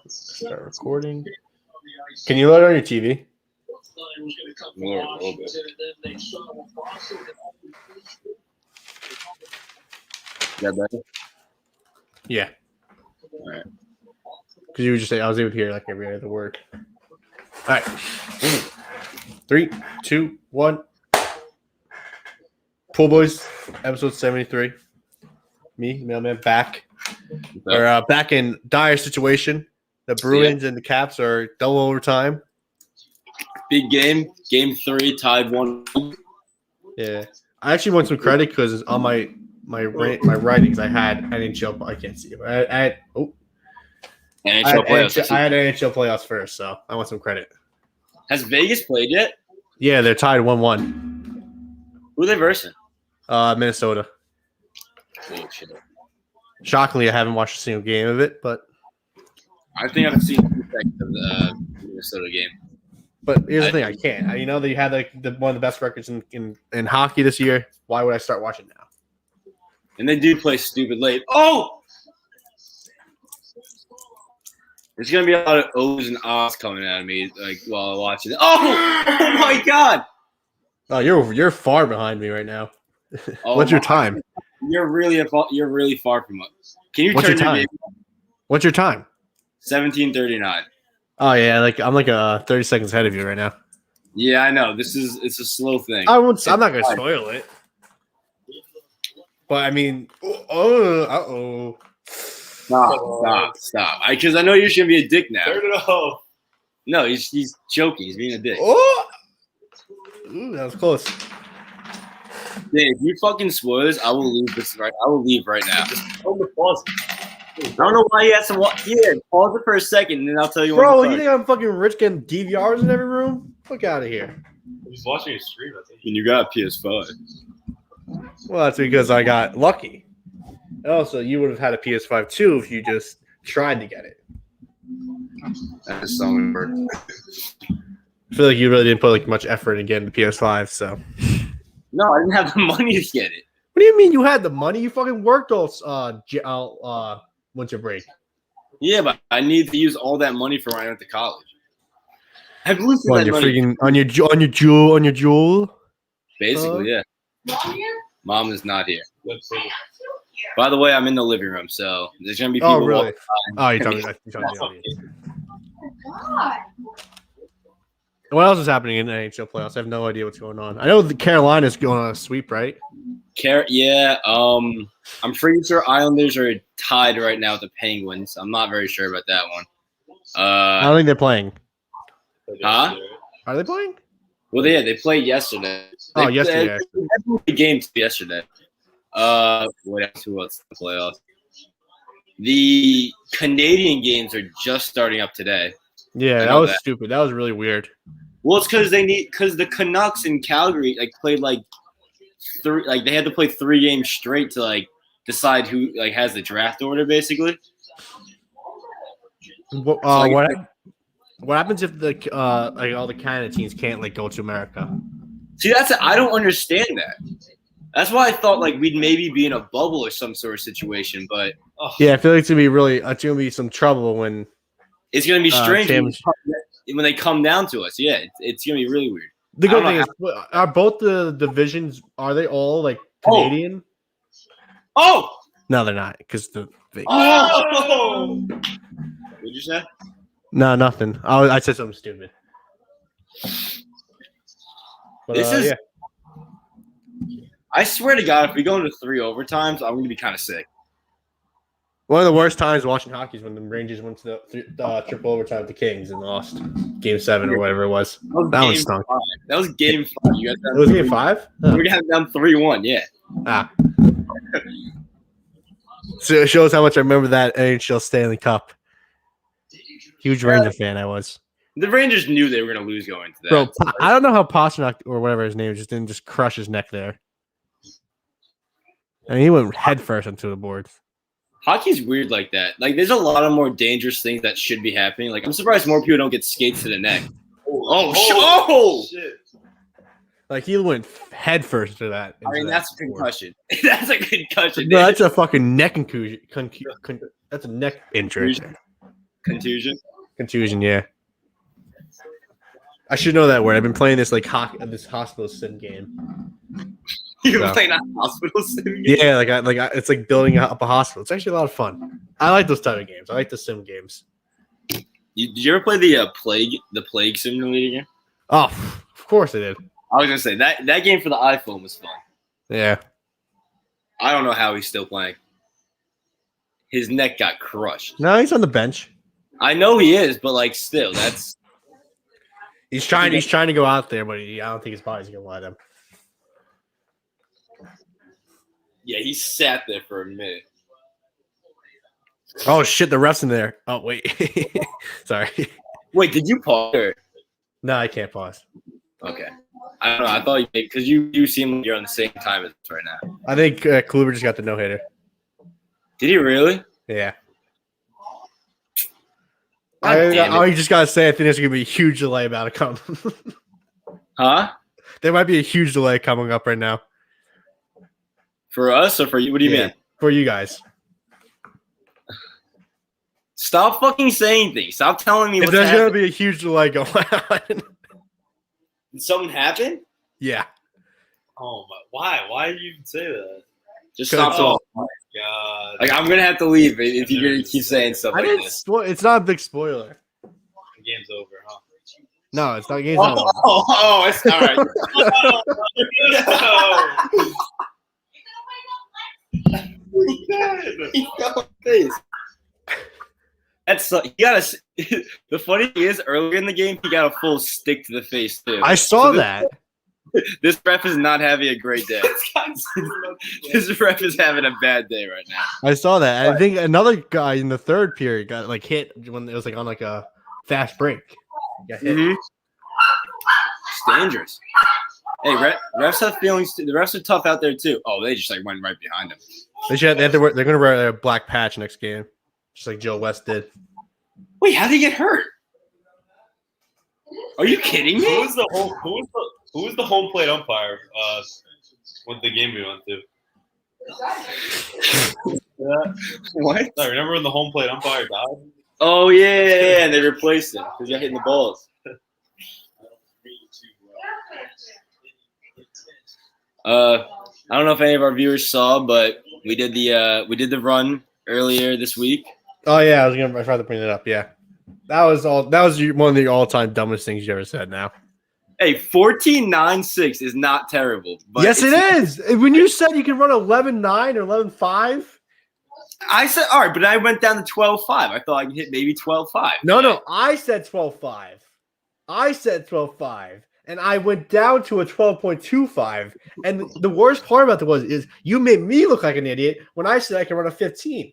Start recording. Can you load it on your TV? A little bit. Is that better? Yeah. All right. Because you were just saying I was able to hear like every other word. All right. 3, 2, 1. Pool Boys, episode 73. Me, Mailman, back. We're back in dire situation. The Bruins and the Caps are double overtime. Big game. Game 3, tied 1. Yeah. I actually want some credit because on my writings I had NHL. I can't see it. NHL playoffs. I had playoffs. NHL playoffs first, so I want some credit. Has Vegas played yet? Yeah, they're tied 1-1. Who are they versing? Minnesota. Oh, shit. Shockingly, I haven't watched a single game of it, but I think I've seen 2 seconds of the Minnesota game. But here's the thing, I can't. You know that you had like one of the best records in hockey this year. Why would I start watching now? And they do play stupid late. Oh! There's going to be a lot of O's and O's coming at me like while I'm watching it. Oh! Oh, my God! Oh, you're far behind me right now. Oh, What's your time? You're really far from us. Can you What's turn your time? What's your time? 17:39. Oh yeah, I'm like 30 seconds ahead of you right now. Yeah, I know. It's a slow thing. I'm not gonna spoil it. But I mean, Stop. Because I know you're gonna be a dick now. Turn it off. No, he's joking. He's being a dick. Oh, ooh, that was close. Yeah, if you fucking spoil this, I will leave right now. Just hold the pause. I don't know why you had some. Yeah, pause it for a second, and then I'll tell you. Bro, when you think I'm fucking rich getting DVRs in every room? Fuck out of here. I'm just watching a stream. I think. And you got a PS5. Well, that's because I got lucky. And also, you would have had a PS5 too if you just tried to get it. That's so important. I feel like you really didn't put like much effort in getting the PS5, so. No, I didn't have the money to get it. What do you mean you had the money? You fucking worked all winter break. Yeah, but I need to use all that money for when I went to college. I've losing What, that you're money. freaking on your jewel? Basically, yeah. Mom is not here. By the way, I'm in the living room, so there's gonna be people. Oh, really? walking by. Oh, you're talking me. What else is happening in the NHL playoffs? I have no idea what's going on. I know the Carolina's going on a sweep, right? Yeah. I'm pretty sure Islanders are tied right now with the Penguins. I'm not very sure about that one. I don't think they're playing. Huh? Are they playing? Well, they played yesterday. Yesterday. The game yesterday. What else? Who else in the playoffs? The Canadian games are just starting up today. Yeah, that was stupid. That was really weird. Well, it's because the Canucks in Calgary played they had to play 3 games straight to decide who has the draft order basically. What happens if the all the Canada teams can't go to America? See, I don't understand that. That's why I thought we'd maybe be in a bubble or some sort of situation, but yeah, I feel like it's gonna be some trouble when it's gonna be strange when they come down to us. Yeah, it's gonna be really weird. The good thing is, are both the divisions all Canadian? Oh no, they're not because the. Oh! What'd you say? No, nothing. I said something stupid. But, this is. Yeah. I swear to God, if we go into 3 overtimes, I'm gonna be kind of sick. One of the worst times watching hockey is when the Rangers went to the triple overtime with the Kings and lost Game 7 or whatever it was. That one stunk. That was Game 5. You guys it was Game 5? Oh. We got down 3-1. Yeah. So it shows how much I remember that NHL Stanley Cup. Huge Ranger fan I was. The Rangers knew they were going to lose going into that. Bro, I don't know how Pasternak or whatever his name is didn't just crush his neck there. I mean, he went headfirst into the boards. Hockey's weird like that. There's a lot of more dangerous things that should be happening. I'm surprised more people don't get skates to the neck. Oh, shit. Like he went head first to that. I mean, into that's a that sport. concussion. That's a concussion. No, that's a fucking neck concussion. That's a neck injury. Contusion. Contusion, yeah. I should know that word. I've been playing this like this hospital sim game. You're So. playing a hospital sim game? Yeah, it's like building up a hospital. It's actually a lot of fun. I like those type of games. I like the sim games. Did you ever play the plague simulator game? Oh, of course I did. I was gonna say that game for the iPhone was fun. Yeah. I don't know how he's still playing. His neck got crushed. No, he's on the bench. I know he is, but like still, that's He's trying to go out there, but I don't think his body's gonna let him. yeah. He sat there for a minute. Oh shit, the ref's in there. Oh wait. Sorry. Wait, did you pause? Or? No, I can't pause. Okay. I don't know. I thought because you seem like you're on the same time as us right now. I think Kluber just got the no hitter. Did he really? Yeah. God damn it. I just gotta say, I think there's gonna be a huge delay about to come. Huh? There might be a huge delay coming up right now For us or for you? What do you mean? for you guys. Stop fucking saying things. Stop telling me If what's there's gonna happening. be a huge delay going on. Did something happen? Yeah. Oh my! Why did you even say that? Just 'Cause stop it's talking. God, Like I'm gonna have to leave if you're gonna keep saying stuff I like didn't this. it's not a big spoiler. the game's over, huh? No, it's not. Game's not over. It's all right. That's you gotta. The funny thing is, earlier in the game, he got a full stick to the face too. I saw So that. This ref is not having a great day. This ref is having a bad day right now. I saw that. I think another guy in the third period got like hit when it was like on like a fast break. Got hit. Mm-hmm. It's dangerous. Hey, refs have feelings too. The refs are tough out there too. Oh, they just like went right behind him. They have to wear, they're gonna wear a black patch next game, just like Joe West did. Wait, how did he get hurt? Are you kidding Who me? was the home plate umpire? With the game we went to. Yeah. What? I remember when the home plate umpire died. Oh yeah, and they replaced him because you're hitting the balls. I don't know if any of our viewers saw, but we did the run earlier this week. Oh yeah, I tried to bring it up. Yeah, that was one of the all-time dumbest things you ever said. Now, Hey, 14.96 is not terrible. But yes, it is. When you said you can run 11.9 or 11.5. I said all right, but I went down to 12.5. I thought I could hit maybe 12.5. No, I said 12.5. I said 12.5, and I went down to a 12.25. And the worst part about it is you made me look like an idiot when I said I can run a 15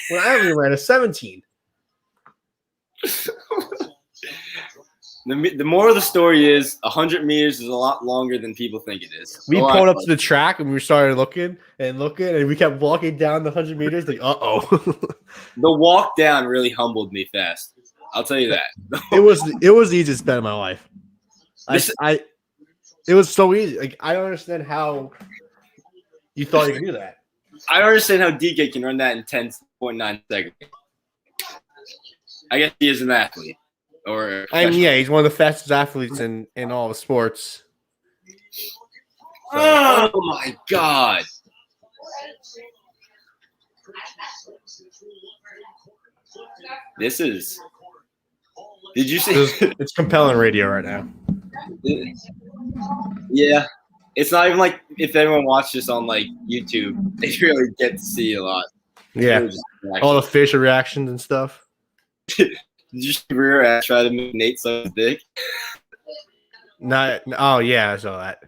when I only ran a 17. The moral of the story is 100 meters is a lot longer than people think it is. We pulled up to the track and we started looking, and we kept walking down the 100 meters. Like, The walk down really humbled me fast. I'll tell you that. it was the easiest bet of my life. It was so easy. Like, I don't understand how you thought you could do that. I don't understand how DK can run that in 10.9 seconds. I guess he is an athlete. And yeah, he's one of the fastest athletes in all of sports. So. Oh my god. This is. Did you see? It's compelling radio right now. Yeah. It's not even like if everyone watched this on like YouTube, they really get to see a lot. Yeah. All the facial reactions and stuff. Did you see rear ass try to make Nate suck his dick? Oh yeah, I saw that.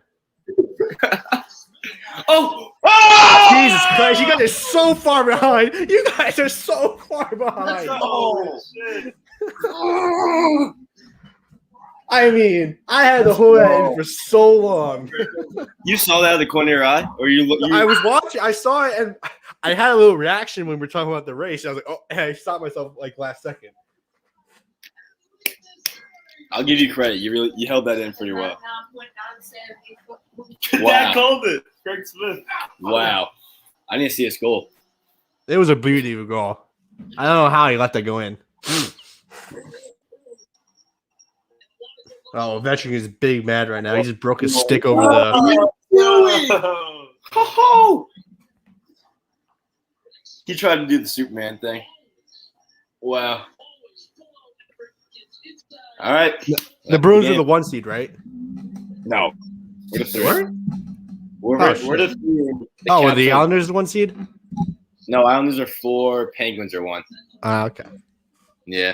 Oh! Jesus Christ, you guys are so far behind. You guys are so far behind. Oh, shit. I mean, I had the whole end for so long. You saw that out of the corner of your eye? Or you I was watching, I saw it, and I had a little reaction when we were talking about the race. I was like, oh, and I stopped myself like last second. I'll give you credit. You held that in pretty well. Dad Wow. called it. Craig Smith. Wow. I need to see his goal. It was a beauty of a goal. I don't know how he let that go in. Oh, Vetching is big mad right now. He just broke his stick over the. Ho-ho! He tried to do the Superman thing. Wow. All right. The Bruins are the 1 seed, right? No. We're the 3. What? We're Oh, the shit. 3. Oh, are Caps the are- Islanders the 1 seed? No, Islanders are 4. Penguins are 1. Okay. Yeah.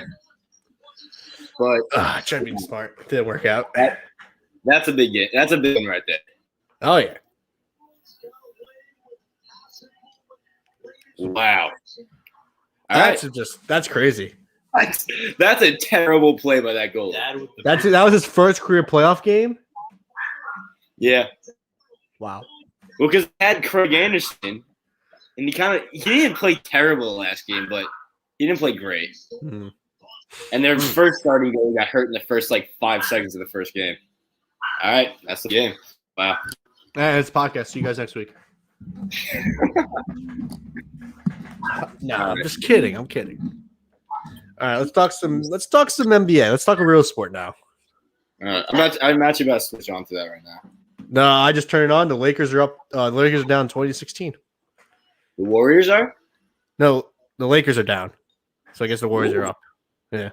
But Trying to be smart. Didn't work out. that's a big game. That's a big one right there. Oh, yeah. Wow. All right. That's crazy. That's a terrible play by that goalie. Dad with the That was his first career playoff game. Yeah. Wow. Well, because they had Craig Anderson, and he didn't play terrible last game, but he didn't play great. Hmm. And their first starting goalie got hurt in the first 5 seconds of the first game. All right, that's the game. Wow. It's a podcast. See you guys next week. No, I'm just kidding. I'm kidding. All right, let's talk some NBA. Let's talk a real sport now. I'm actually about to switch on to that right now. No, I just turned it on. The Lakers are up. The Lakers are down 2016. The Warriors are? No, the Lakers are down. So I guess the Warriors are up. Yeah.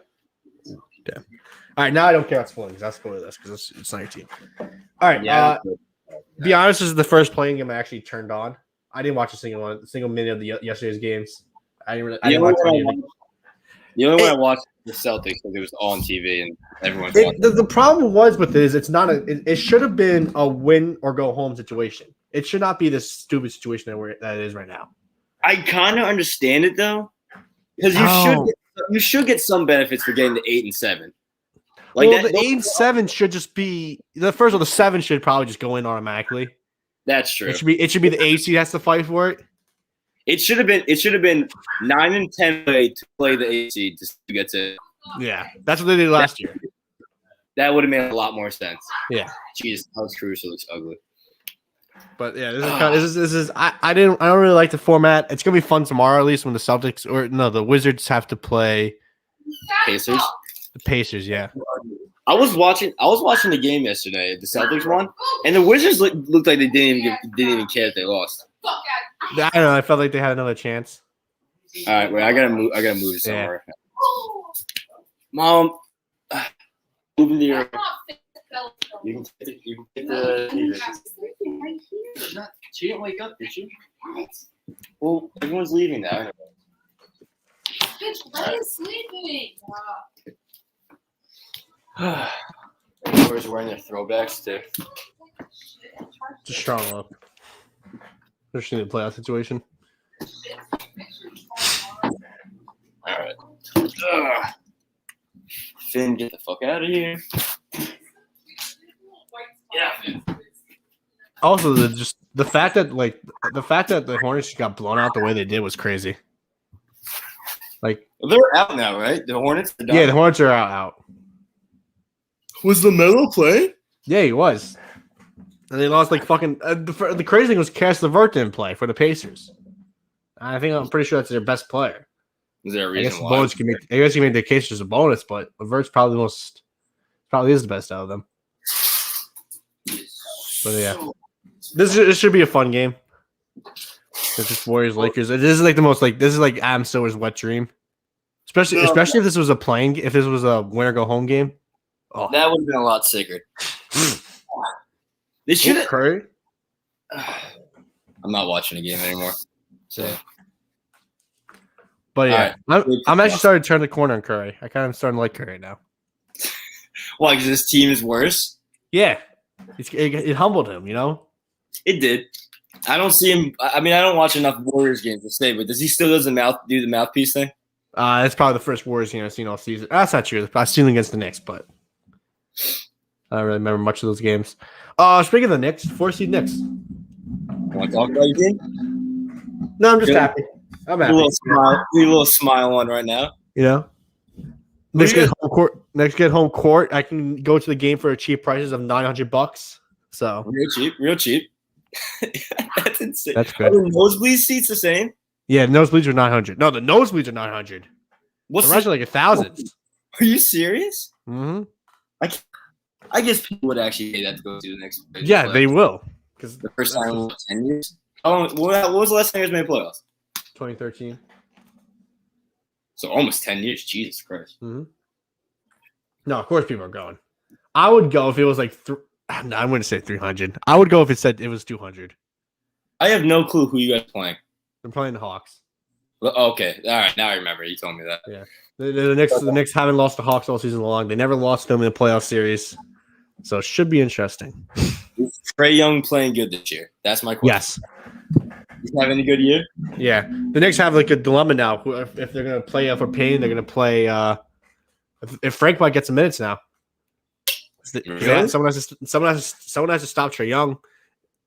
Damn. All right, now I don't care about spoilers. I'll spoil this because it's not your team. All right. Yeah. Be honest, this is the first playing game I actually turned on. I didn't watch a single minute of yesterday's games. I didn't watch any of it. The only one I watched was the Celtics because it was on TV and everyone's watching. The problem was with it is it's not it should have been a win or go home situation. It should not be this stupid situation that it is right now. I kind of understand it though, because you should get some benefits for getting to 8 and 7. The 8 and 7 should just be the first of the 7 should probably just go in automatically. That's true. It should be the 8 seed has to fight for it. It should have been 9 and 10 to play the 8 seed to get to. Yeah, that's what they did last year. That would have made a lot more sense. Yeah. Jeez, Alex Caruso looks ugly. But yeah, this is I don't really like the format. It's gonna be fun tomorrow, at least when the Wizards have to play Pacers. the Pacers. Yeah, I was watching the game yesterday. The Celtics won, and the Wizards looked like they didn't even care if they lost. I don't know. I felt like they had another chance. All right, wait. I gotta move somewhere. Mom, move into your. You can take the. She didn't wake up, did she? Well, everyone's leaving now. Bitch, why is sleeping? Everyone's wearing their throwbacks too. It's a strong look. Especially in the playoff situation. All right. Ugh. Finn, get the fuck out of here. Yeah, Finn. Also, the fact that the Hornets got blown out the way they did was crazy. Like They're out now, right? The Hornets are done. yeah, the Hornets are out. Was LaMelo playing? Yeah, he was. And they lost like fucking. The crazy thing was Cass LeVert didn't play for the Pacers. I'm pretty sure that's their best player. Is there a I guess reason why? I guess you made the case as a bonus, but LeVert's probably is the best out of them. But yeah, this should be a fun game. It's just Warriors Lakers. This is like the most this is like Adam Silver's wet dream. Especially if this was if this was a winner go home game. Oh, That would have been a lot sicker. They should have. Curry. I'm not watching a game anymore. So But yeah, All right. I'm actually starting to turn the corner on Curry. I kind of starting to like Curry now. why? Because this team is worse. Yeah, it humbled him, you know. It did. I don't see him. I mean, I don't watch enough Warriors games to say, but does he still do the mouthpiece thing? That's probably the first Warriors game I've seen all season. That's not true. I've seen them against the Knicks, but I don't really remember much of those games. Speaking of the Knicks, 4-seed Knicks. Want to talk about your team? No, I'm just Good. happy. I'm A happy. little smile on right now. You know, Next get home court. Next get home court. I can go to the game for cheap prices of $900. So Real cheap. That's insane. that's Are good. the nosebleed seats the same? Yeah, nosebleeds are 900. No, the nosebleeds are 900. What's The rest are like 1,000. Are you serious? Mm-hmm. I guess people would actually pay that to go to the next. Yeah, they will. Because The first time in 10 years. How long? What was the last time you guys made playoffs? 2013. So almost 10 years. Jesus Christ. Mm-hmm. No, of course people are going. I would go if it was like no, I wouldn't say 300. I would go if it said it was 200. I have no clue who you guys are playing. They're playing the Hawks. Well, okay, all right. Now I remember. You told me that. Yeah, the Knicks haven't lost the Hawks all season long. They never lost them in the playoff series, so it should be interesting. Is Trae Young playing good this year? That's my question. Yes. He's having a good year. Yeah, the Knicks have like a dilemma now. If they're gonna play for Payne, they're gonna play. If Frank might get some minutes now, Really? someone has to stop Trae Young,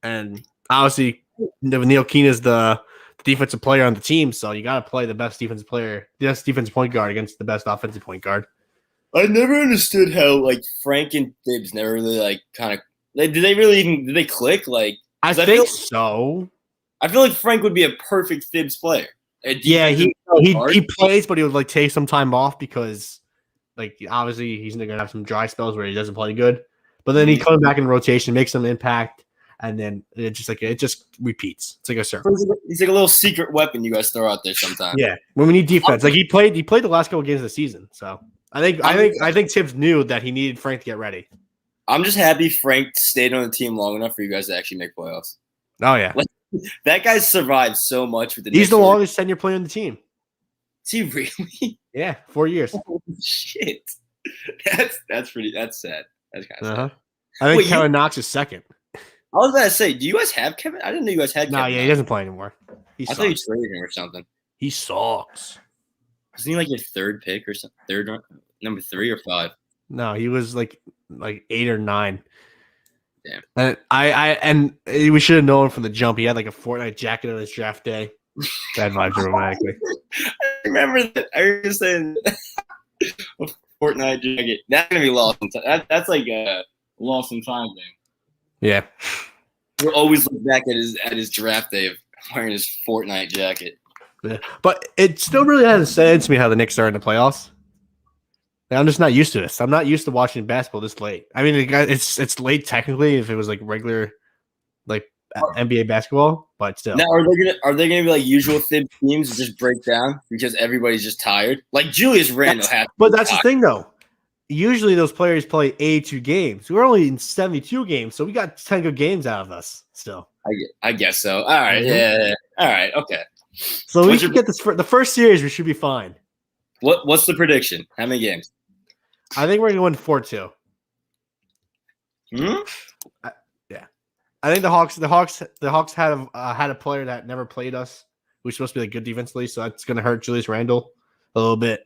and obviously Neil Keane is the defensive player on the team, so you got to play the best defensive point guard against the best offensive point guard. I never understood how like Frank and Thibs never really did they click? Like I think so. I feel like Frank would be a perfect Thibs player. Yeah, he plays, but he would like take some time off because like obviously he's gonna have some dry spells where he doesn't play good. But then he comes back in rotation, makes some impact, and then it just repeats. It's like a circle. He's like a little secret weapon you guys throw out there sometimes. Yeah, when we need defense, like he played the last couple games of the season. So I think Tibbs knew that he needed Frank to get ready. I'm just happy Frank stayed on the team long enough for you guys to actually make playoffs. Oh yeah, that guy survived so much with the. He's the longest tenure player on the team. Is he really? Yeah, 4 years. Holy shit, that's pretty. That's sad. That's kind of sad. I think Kevin Knox is second. I was about to say, do you guys have Kevin? I didn't know you guys had Kevin. No, yeah, he doesn't play anymore. I thought you traded him or something. He sucks. Wasn't he like your third pick or something? Number 3 or 5? No, he was like 8 or 9. Damn. And we should have known from the jump. He had like a Fortnite jacket on his draft day. Bad vibes automatically. I remember that. I remember saying a Fortnite jacket. That's gonna be lost in time. That's like a lost in time thing. Yeah. We'll always look back at his draft day of wearing his Fortnite jacket. Yeah. But it still really hasn't said to me how the Knicks are in the playoffs. I'm just not used to this. I'm not used to watching basketball this late. I mean, it's late technically if it was like regular, like NBA basketball, but still. Now, are they gonna be like usual Thib teams and just break down because everybody's just tired? Like Julius Randle has. But that's the thing, though. Usually those players play 82 games. We're only in 72 games, so we got 10 good games out of us still. I guess so. All right, yeah. All right, okay. So we should get this for the first series. We should be fine. What's the prediction? How many games? I think we're going to win 4-2. Yeah, I think the Hawks had a player that never played us, who's supposed to be like good defensively, so that's going to hurt Julius Randle a little bit.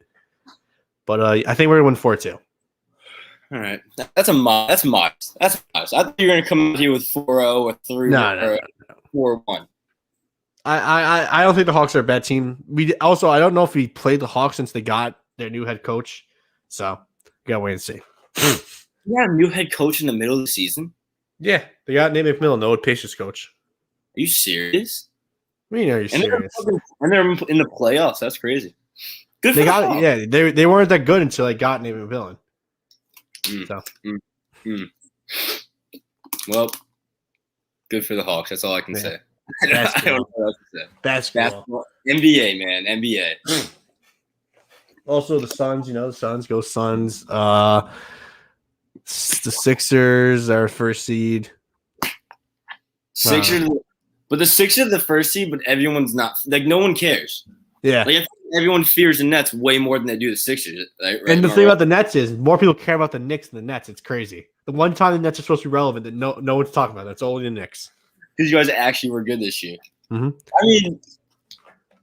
But I think we're going to win 4-2. All right, that's modest. That's modest. I thought you were going to come out here with 4-0 or 3 No. 4-1. I don't think the Hawks are a bad team. I don't know if we played the Hawks since they got their new head coach, so we gotta wait and see. You got a new head coach in the middle of the season? Yeah, they got Nate McMillan, the old Pacers coach. Are you serious? I mean, are you serious? And they're in the playoffs. That's crazy. Good for them. Yeah, they weren't that good until they got Nate McMillan. Well, good for the Hawks. That's all I can say. I don't know what else to say. Basketball. NBA, man. NBA. Also, the Suns, the Suns go Suns. The Sixers are first seed. But the Sixers are the first seed, but everyone's not. Like, no one cares. Yeah. Like, everyone fears the Nets way more than they do the Sixers. Right? And the thing about the Nets is more people care about the Knicks than the Nets. It's crazy. The one time the Nets are supposed to be relevant that no one's talking about, that's only the Knicks. Because you guys actually were good this year. Mm-hmm. I mean,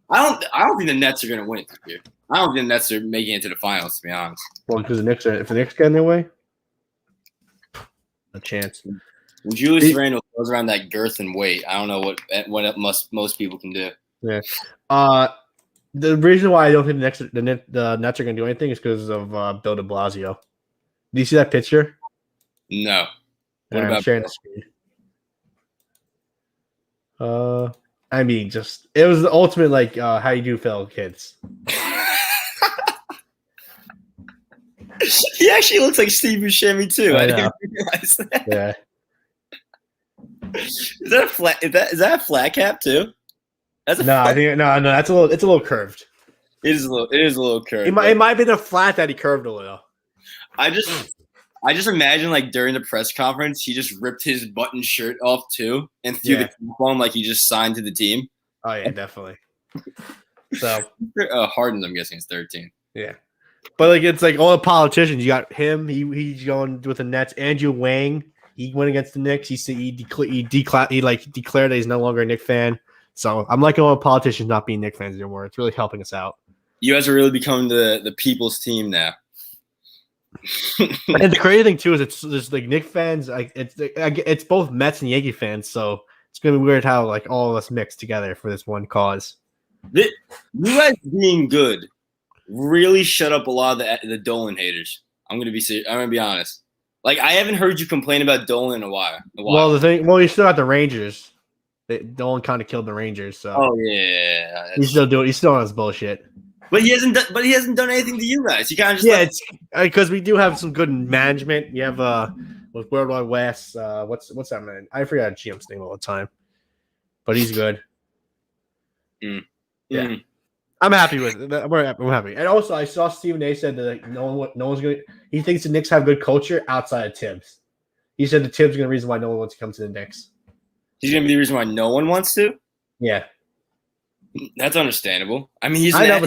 I don't think the Nets are going to win it this year. I don't think the Nets are making it to the finals, to be honest. Well, because if the Knicks get in their way, a chance. When Julius Randle goes around that girth and weight, I don't know what most people can do. Yeah. The reason why I don't think the Nets are going to do anything is because of Bill de Blasio. Do you see that picture? No. What I'm about sharing the screen. I mean, just it was the ultimate like how you do fellow kids. He actually looks like Steve Buscemi too. I I know. didn't realize that. Yeah, Is that a flat? Is that a flat cap too? That's a no, I flat, think no, it's a little curved. it is a little curved. It might have been a flat that he curved a little. I just imagine like during the press conference, he just ripped his button shirt off too and threw the cap on like he just signed to the team. Oh yeah, definitely. So Harden, I'm guessing, is 13. yeah, but like it's like all the politicians. You got him. He's going with the Nets. Andrew Wang. He went against the Knicks. He declared that he's no longer a Knicks fan. So I'm liking all the politicians not being Knicks fans anymore. It's really helping us out. You guys are really becoming the people's team now. And the crazy thing too is it's there's like Knicks fans. Like it's both Mets and Yankee fans. So it's gonna be weird how like all of us mix together for this one cause. You guys being good really shut up a lot of the Dolan haters. I'm gonna be honest. Like I haven't heard you complain about Dolan in a while. Well, you still got the Rangers. Dolan kind of killed the Rangers, so Oh yeah, he's still on his bullshit. but he hasn't done anything to you guys. He kind of just It's because we do have some good management. You have with World Wide West. What's that man? I forgot GM's name all the time, but he's good. Yeah. I'm happy with it. I'm happy. And also, I saw Stephen A. said that like, no one's going to – he thinks the Knicks have good culture outside of Tibbs. He said the Tibbs is going to be the reason why no one wants to come to the Knicks. He's going to be the reason why no one wants to? Yeah. That's understandable. I mean, well,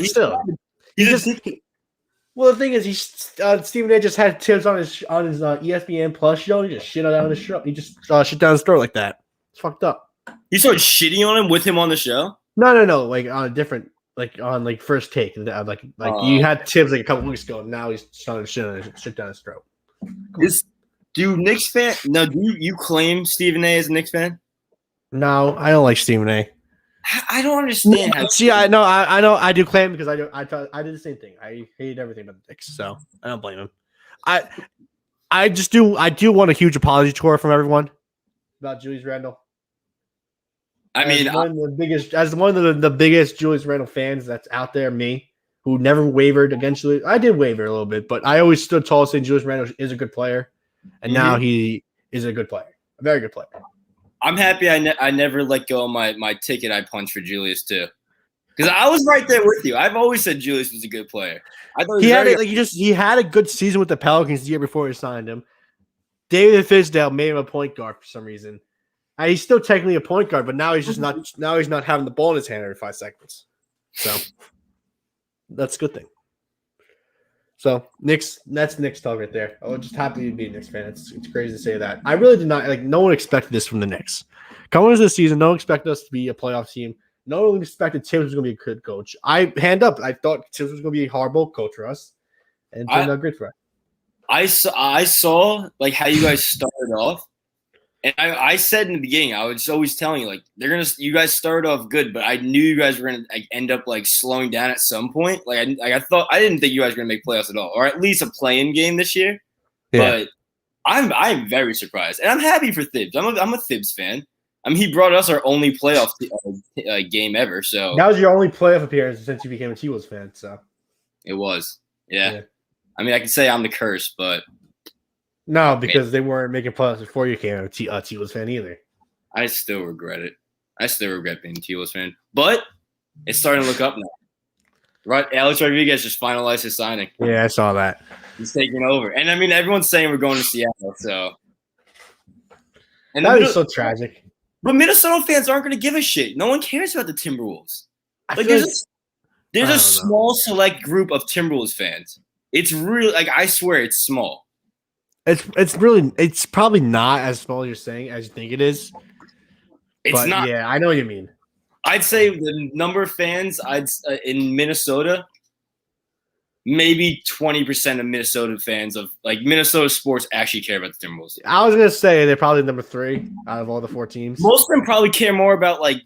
the thing is, Stephen A. just had Tibbs on his ESPN Plus show. He just shit down his throat. He just shit down his throat like that. It's fucked up. He started shitting on him with him on the show? No. Like on a different – like on like first take, like you had Tibbs like a couple weeks ago. And now he's trying to shit down his throat. Do Knicks fan? No, do you claim Stephen A. as a Knicks fan? No, I don't like Stephen A. I don't understand. I know. I do claim because I did the same thing. I hate everything about the Knicks, so I don't blame him. I do want a huge apology tour from everyone about Julius Randle. As one of the biggest Julius Randle fans that's out there, me, who never wavered against Julius. I did waver a little bit, but I always stood tall saying Julius Randle is a good player, and now he is a good player, a very good player. I'm happy I never let go of my ticket I punched for Julius too, because I was right there with you. I've always said Julius was a good player. I thought he had a good season with the Pelicans the year before we signed him. David Fisdale made him a point guard for some reason. He's still technically a point guard, but now he's just not. Now he's not having the ball in his hand every 5 seconds. So that's a good thing. So that's Knicks talk right there. Oh, just happy to be a Knicks fan. It's crazy to say that. I really did not like. No one expected this from the Knicks. Coming into the season, no one expected us to be a playoff team. No one expected Tibbs was going to be a good coach. I thought Tibbs was going to be a horrible coach for us, and it turned out great for us. I saw like how you guys started off. And I said in the beginning, I was always telling you, like, you guys started off good, but I knew you guys were gonna like, end up like slowing down at some point. I didn't think you guys were gonna make playoffs at all, or at least a play-in game this year. Yeah. But I'm very surprised, and I'm happy for Thibs. I'm a Thibs fan. I mean, he brought us our only playoff game ever. So that was your only playoff appearance since you became a T-Wolves fan. So it was, yeah. I mean, I can say I'm the curse, but. No, because they weren't making playoffs before you became a T-Wolves fan either. I still regret it. I still regret being a T-Wolves fan. But it's starting to look up now. Right? Alex Rodriguez just finalized his signing. Yeah, I saw that. He's taking over. And, I mean, everyone's saying we're going to Seattle, so. And that is so tragic. But Minnesota fans aren't going to give a shit. No one cares about the Timberwolves. Like, there's a small select group of Timberwolves fans. It's really, like, I swear it's small. It's probably not as small as you're saying as you think it is. It's not. Yeah, I know what you mean. I'd say the number of fans in Minnesota, maybe 20% of Minnesota fans of like Minnesota sports actually care about the Timberwolves. I was gonna say they're probably number 3 out of all the 4 teams. Most of them probably care more about like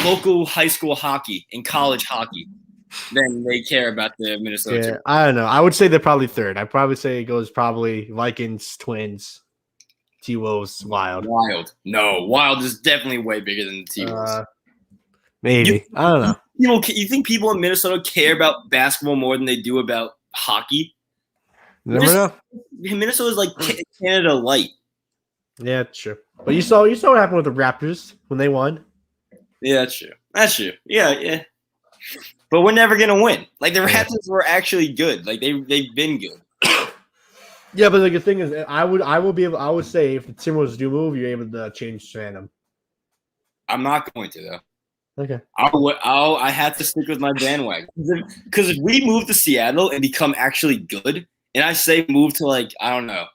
local high school hockey and college hockey than they care about the Minnesota Yeah, team. I don't know. I would say they're probably third. I'd probably say it goes probably Vikings, Twins, T-Wolves, Wild. No, Wild is definitely way bigger than the T-Wolves. Maybe. I don't know. You think people in Minnesota care about basketball more than they do about hockey? Never know. Minnesota's like Canada light. Yeah, it's true. But you saw what happened with the Raptors when they won. Yeah, that's true. Yeah. But we're never gonna win. Like the Raptors were actually good. Like they've been good. Yeah, but like the thing is, I would say if the Timberwolves do move, you're able to change fandom. I'm not going to though. Okay. I have to stick with my bandwagon because if we move to Seattle and become actually good, and I say move to like I don't know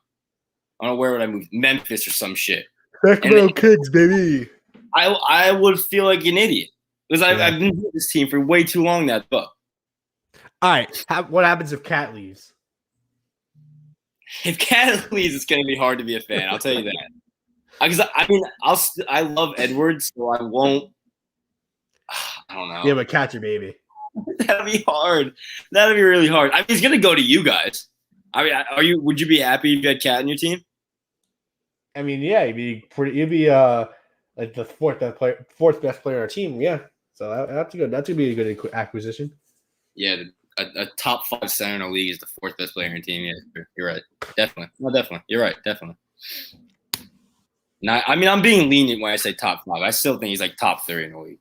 where would I move? Memphis or some shit. Sacramento Kings, baby. I would feel like an idiot because I've been with this team for way too long now. But all right, what happens if Cat leaves? If Cat leaves, it's gonna be hard to be a fan. I'll tell you that. Because I love Edwards, so I won't. I don't know. Yeah, but Cat's your baby. That'll be hard. That'll be really hard. I mean, he's gonna go to you guys. I mean, would you be happy if you had Cat in your team? I mean, yeah, you'd be like the fourth best player on our team. Yeah, so that's good. That's gonna be a good acquisition. Yeah, a top 5 center in the league is the 4th best player in your team. Yeah, you're right. Definitely. No, definitely. You're right. Definitely. Now, I mean, I'm being lenient when I say top 5. I still think he's like top 3 in the league.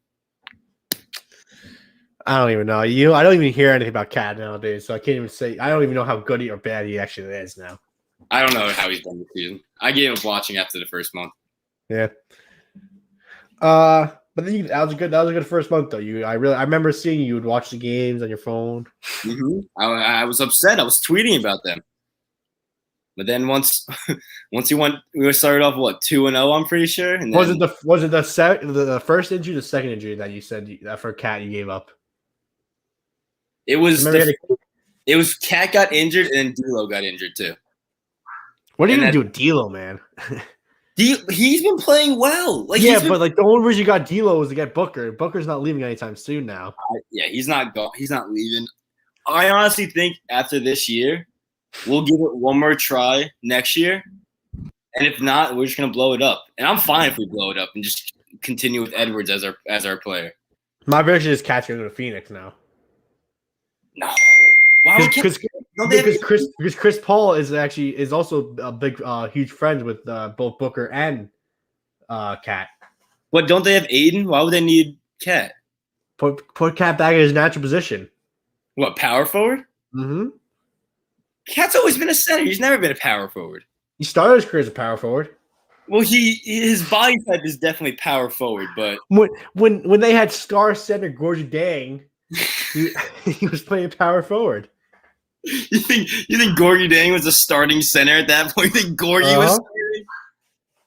I don't even know. I don't even hear anything about Cat nowadays, so I can't even say. I don't even know how good or bad he actually is now. I don't know how he's done this season. I gave up watching after the first month. Yeah. But then that was a good first month though. I remember seeing you would watch the games on your phone. Mm-hmm. I was upset. I was tweeting about them. But then once we started off 2-0. I'm pretty sure. And was it the first injury, the second injury that you said that for Cat you gave up? It was Cat got injured and then D'Lo got injured too. What did you do with D'Lo, man? He's been playing well. Like but like the only reason you got D'Lo was to get Booker. Booker's not leaving anytime soon now. He's not leaving. I honestly think after this year, we'll give it one more try next year, and if not, we're just gonna blow it up. And I'm fine if we blow it up and just continue with Edwards as our player. My prediction is Cat's going to Phoenix now. No, because Chris Paul is also a big huge friends with both Booker and Cat. But don't they have Aiden? Why would they need Cat? Put Cat back in his natural position. What, power forward? Mm-hmm. Cat's always been a center. He's never been a power forward. He started his career as a power forward. Well, his body type is definitely power forward, but when they had star center Gorgie Dang, he was playing power forward. You think Gorgie Dang was a starting center at that point? You think Gorgie was starting?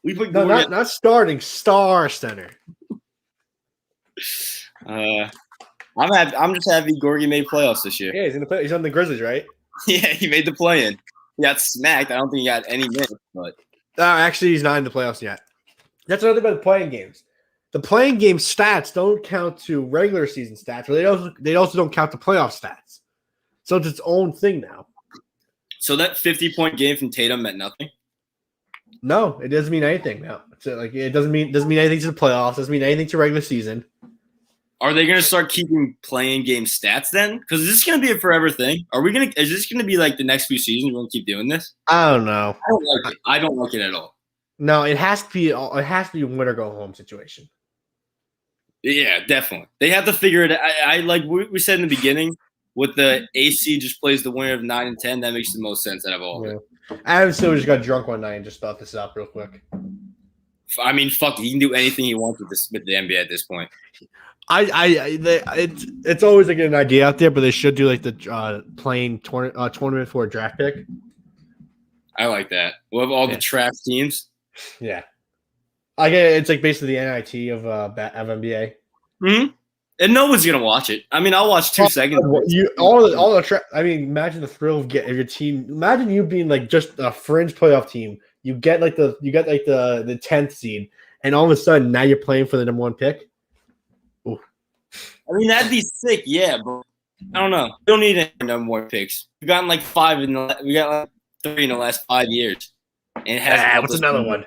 We put Gorgie not starting, star center. I'm just happy Gorgie made playoffs this year. Yeah, he's in the play. He's on the Grizzlies, right? Yeah, he made the play-in. He got smacked. I don't think he got any minutes, but actually, he's not in the playoffs yet. That's another thing about the playing games. The playing game stats don't count to regular season stats, but they also don't count to playoff stats. So it's its own thing now. So that 50-point game from Tatum meant nothing? No, it doesn't mean anything now. So like it doesn't mean anything to the playoffs, doesn't mean anything to regular season. Are they going to start keeping playing game stats then? Because is this going to be a forever thing? Is this going to be like the next few seasons? We're going to keep doing this? I don't know. I don't like it at all. No, it has to be a win or go home situation. Yeah, definitely. They have to figure it out. I like we said in the beginning, with the AC just plays the winner of 9 and 10, that makes the most sense out of all of it. Adam Silver just got drunk one night and just thought this up real quick. I mean, fuck, he can do anything he wants with the NBA at this point. It's always like an idea out there, but they should do like the playing tournament for a draft pick. I like that. We'll have all the trash teams. Yeah, I get it. It's like basically the NIT of NBA. Hmm. And no one's gonna watch it. I mean, I'll watch 2 seconds. I mean, imagine the thrill of your team. Imagine you being like just a fringe playoff team. You get like the 10th seed, and all of a sudden now you're playing for the number 1 pick. Ooh. I mean, that'd be sick, yeah, but I don't know. We don't need any no more picks. We've gotten like 5 we got like 3 in the last 5 years, and it hasn't helped What's us. another one?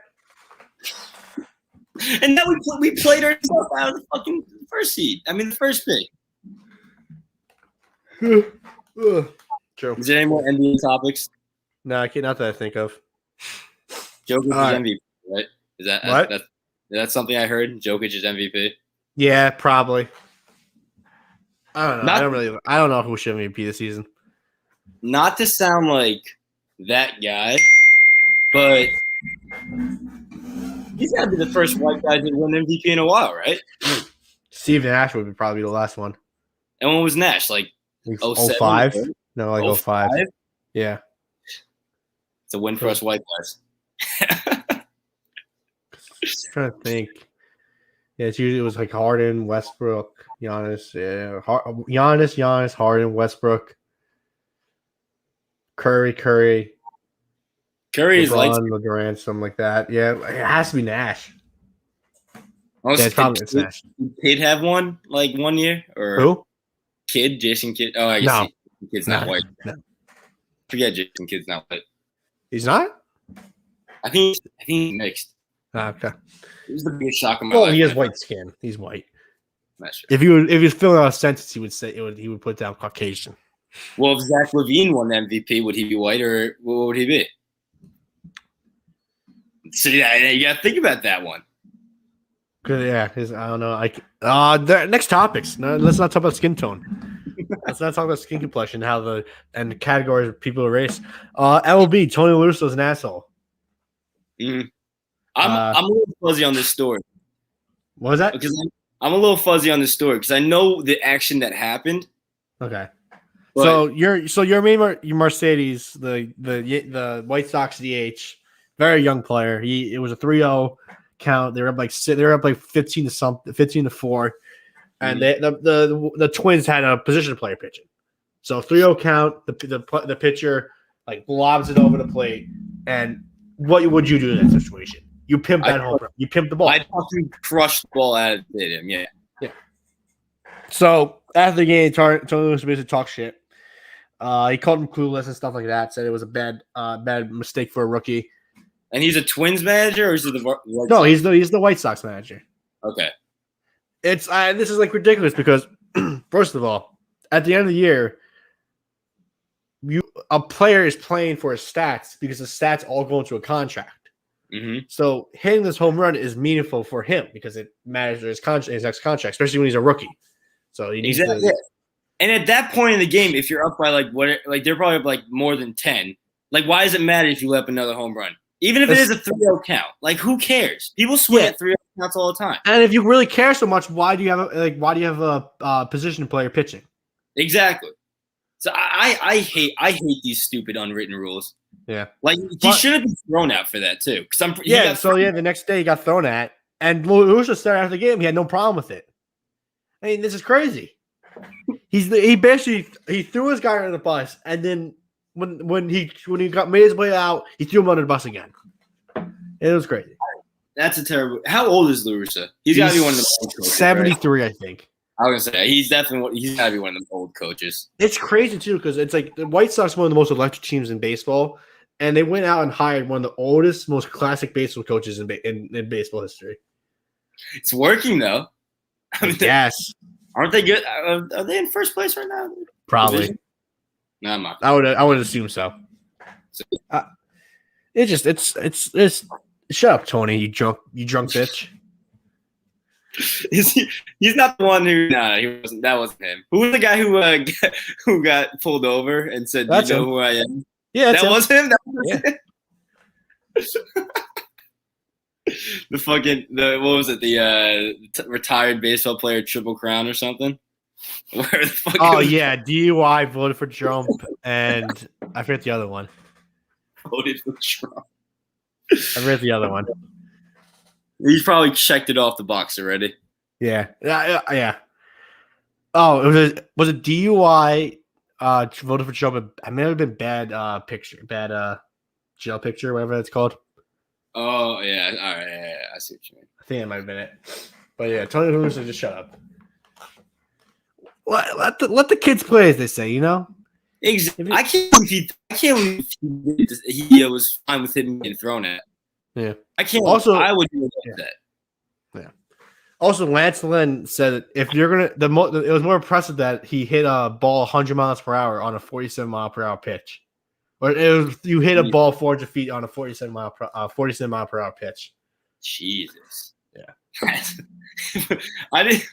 And then we played ourselves out of the fucking first seed. I mean, the first pick. True. Is there any more NBA topics? No, not that I think of. Jokic is right. MVP, right? Is that What? That's something I heard? Jokic is MVP. Yeah, probably. I don't know. Not- I don't know who should MVP this season. Not to sound like that guy, but he's got to be the first white guy to win MVP in a while, right? Steve Nash would probably be the last one. And when was Nash? Like 07? 05? No, like 05. 05? Yeah. It's a win for us white guys. Trying to think. Yeah, it was like Harden, Westbrook, Giannis. Yeah, Giannis, Harden, Westbrook, Curry, Curry is like LeBron, Durant, something like that. Yeah, it has to be Nash. it's probably it's Nash. Kid have one like 1 year or Who? Kid Jason Kidd? Oh, I guess No. Kid's not white. No. Forget Jason Kidd's not white. He's not? I think he's mixed. Okay. It was the biggest shock of my Well, life. he has white skin. He's white. Not sure. If he was filling out a sentence, he would put down Caucasian. Well, if Zach LaVine won the MVP, would he be white or what would he be? See, you got to think about that one. Good, yeah. I don't know. Next topics. No, let's not talk about skin tone. Let's not talk about skin complexion. And the categories of people of race. LB Tony Russo's an asshole. Mm-hmm. I'm a little fuzzy on this story. What was that? Because I'm a little fuzzy on this story because I know the action that happened. Okay. But So your main Mercedes, the White Sox DH, very young player. It was a 3-0 count. They were up like 15 to 4, and the Twins had a position player pitching. So 3-0 count. The pitcher like lobs it over the plate, and what would you do in that situation? You pimp that home run. You pimp the ball. I'd fucking crush the ball out of the stadium. Yeah. So after the game, Tony Russo basically talked shit. He called him clueless and stuff like that. Said it was a bad mistake for a rookie. And he's a Twins manager, or is he the White No, Sox? he's the White Sox manager. Okay. It's this is like ridiculous because first of all, at the end of the year, a player is playing for his stats because the stats all go into a contract. Mm-hmm. So hitting this home run is meaningful for him because it matters to his next contract, especially when he's a rookie. So he needs Exactly. to. And at that point in the game, if you're up by they're probably up like more than 10. Like, why does it matter if you let up another home run? Even if it is a 3-0 count, like who cares? People swing at 3-0 counts all the time. And if you really care so much, why do you have a position player pitching? Exactly. So I hate these stupid unwritten rules. Yeah. Like he should have been thrown out for that too. The next day he got thrown at, and Lucia said after the game he had no problem with it. I mean, this is crazy. He threw his guy under the bus, and then when he made his way out, he threw him under the bus again. It was crazy. That's a terrible. How old is LaRussa? He's got to be one of the old coaches, 73, right? I think. I was gonna say he's got to be one of the old coaches. It's crazy too because it's like the White Sox are one of the most electric teams in baseball, and they went out and hired one of the oldest, most classic baseball coaches in baseball history. It's working though. I mean, yes. Aren't they good? Are they in first place right now? Probably. Division? No, I'm not. I would assume so. It's shut up, Tony. You drunk bitch. He's not the one who. No, he wasn't. That wasn't him. Who was the guy who got pulled over and said, "Do you know who I am?" Yeah, that was him. That was him. What was it? The retired baseball player Triple Crown or something. Where the fuck? Oh yeah, DUI, voted for Trump, and I forget the other one. Voted for Trump. I forget the other one. He's probably checked it off the box already. Yeah. Oh, was it DUI? Voted for Trump. I may have been bad jail picture, whatever that's called. Oh yeah, all right, yeah, I see what you mean. I think that might have been it. But yeah, Tony La Russa, just shut up. let the kids play, as they say. You know. Exactly. I can't believe he was fine with him getting thrown at. Yeah. I can't. Also, I would do that. Yeah. Also, Lance Lynn said that if you're gonna, it was more impressive that he hit a ball 100 miles per hour on a 47 mile per hour pitch, or you hit a ball 400 feet on a 47 mile per hour pitch. Jesus. Yeah. I didn't.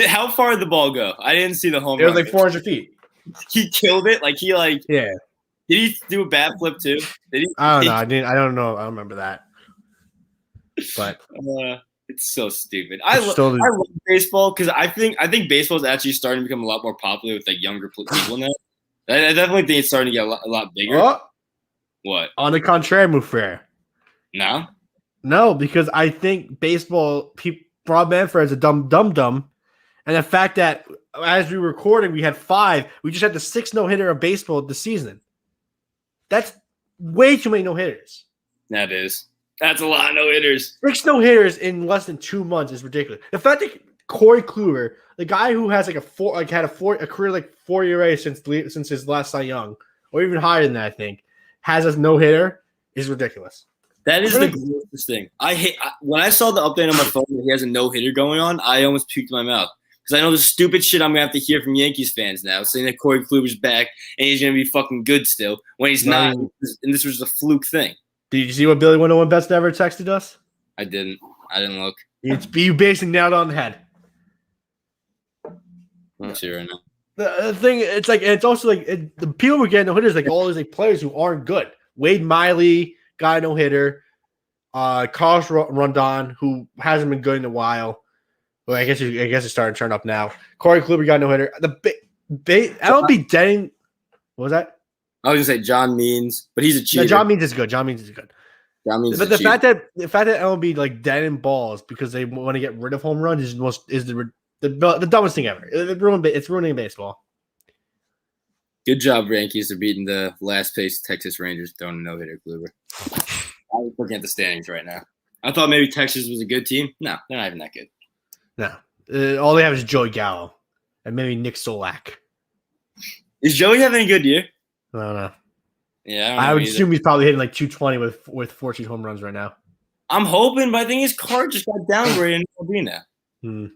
How far did the ball go? I didn't see the home It was run. like 400 feet. He killed it. Yeah. Did he do a bat flip too? Did he? I don't know. I don't know. I don't remember that. But it's so stupid. I love baseball because I think baseball is actually starting to become a lot more popular with like younger people now. I definitely think it's starting to get a lot bigger. Oh, what? On the contrary, Muffair. No, because I think baseball Rob Manfred is a dumb, and the fact that as we were recording, we had 5. We just had the 6th no-hitter of baseball this season. That's way too many no-hitters. That's a lot of no-hitters. 6 no-hitters in less than 2 months is ridiculous. The fact that Corey Kluber, the guy who has a career like 4 ERA since his last Cy Young, or even higher than that, I think, has a no-hitter is ridiculous. That is the grossest thing. When I saw the update on my phone that he has a no-hitter going on, I almost puked my mouth. Because I know the stupid shit I'm going to have to hear from Yankees fans now, saying that Corey Kluber's back and he's going to be fucking good still, when he's not, and this was a fluke thing. Did you see what Billy 101 Best Ever texted us? I didn't look. You basically nailed it on the head. Let's see right now. The thing, it's also like the people were getting no-hitters, like all these like players who aren't good. Wade Miley got a no-hitter. Carlos Rondon, who hasn't been good in a while. Well, I guess it's starting to turn up now. Corey Kluber got no hitter. MLB Denning. What was that? I was gonna say John Means, but he's a cheater. No, John Means is good. But the fact that MLB like Denning balls because they want to get rid of home runs is the dumbest thing ever. It's ruining baseball. Good job, Yankees, for beating the last place Texas Rangers throwing a no hitter, Kluber. I was looking at the standings right now. I thought maybe Texas was a good team. No, they're not even that good. No, all they have is Joey Gallo and maybe Nick Solak. Is Joey having a good year? I don't know. Yeah, I would assume he's probably hitting like 220 with 14 home runs right now. I'm hoping, but I think his card just got downgraded in MLB now.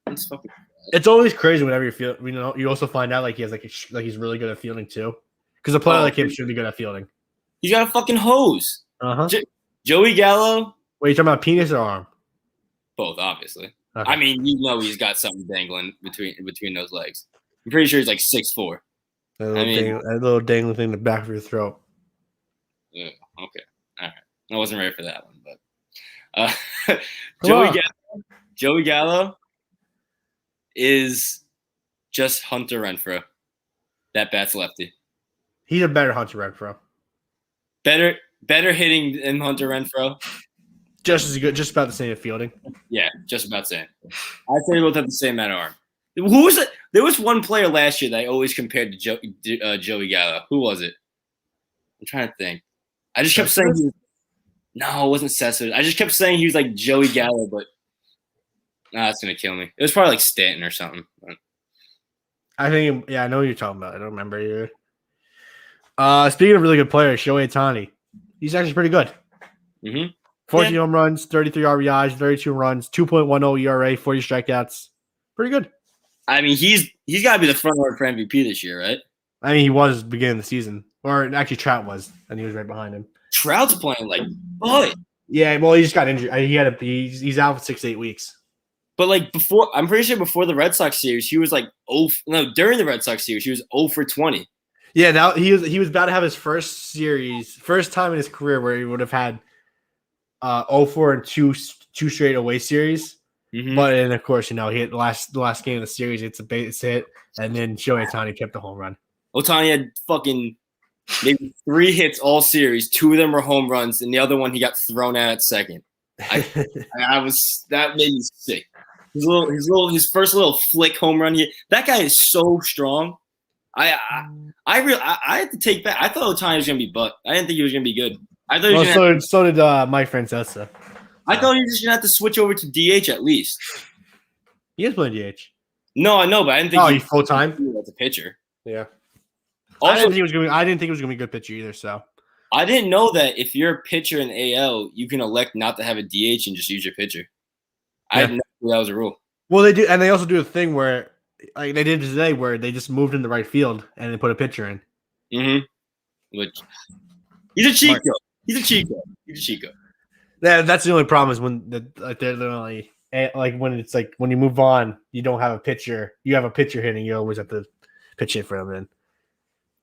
It's fucking. It's always crazy whenever you also find out like he has like he's really good at fielding too, because a player like him should be good at fielding. He's got a fucking hose. Joey Gallo. Wait, you talking about penis or arm? Both, obviously. Okay. I mean, he's got something dangling between those legs. I'm pretty sure he's like 6'4". A little dangling thing in the back of your throat. Yeah, okay. All right. I wasn't ready for that one, but Joey Gallo is just Hunter Renfroe. That bats lefty. He's a better Hunter Renfroe. Better hitting than Hunter Renfroe. Just as good, just about the same at fielding. Yeah, just about same. I'd say they both have the same amount of arm. Who was it? There was one player last year that I always compared to Joey Gallo. Who was it? I'm trying to think. I just kept saying no, it wasn't Cesar. I just kept saying he was like Joey Gallo, but that's gonna kill me. It was probably like Stanton or something. I think, I know what you're talking about. I don't remember either. Speaking of really good players, Shohei Ohtani. He's actually pretty good. 14 home runs, 33 RBIs, 32 runs, 2.10 ERA, 40 strikeouts. Pretty good. I mean, he's got to be the front runner for MVP this year, right? I mean, he was beginning of the season. Or actually, Trout was, and he was right behind him. Trout's playing like, boy. Yeah, well, he just got injured. He's out for 6 to 8 weeks. But like I'm pretty sure before the Red Sox series, he was like during the Red Sox series, he was 0 for 20. Yeah, now he was about to have his first time in his career where he would have had 0-4 and two straight away series. But and of course, he hit the last game of the series. It's a base hit, and then Shohei Ohtani kept the home run. Ohtani had fucking maybe 3 hits all series. 2 of them were home runs, and the other one he got thrown out at second. That made me sick. His first little flick home run. That guy is so strong. I had to take back. I thought Ohtani was gonna be butt. I didn't think he was gonna be good. I thought so did Mike Francesa. I thought he was just gonna have to switch over to DH at least. He is playing DH. No, I know, but I didn't think Oh, he's full time. as a pitcher. Yeah. I Also, didn't think he was gonna be a good pitcher either. So I didn't know that if you're a pitcher in AL, you can elect not to have a DH and just use your pitcher. I Yeah. didn't know that was a rule. well, they do, and they also do a thing where like they did today, where they just moved in the right field and they put a pitcher in. Mm-hmm. Which he's a cheat code. He's a cheat code. He's a cheat code. That's the only problem is when they're literally like when it's like when you move on, you don't have a pitcher. You have a pitcher hitting, you always have to pitch hit for them. Then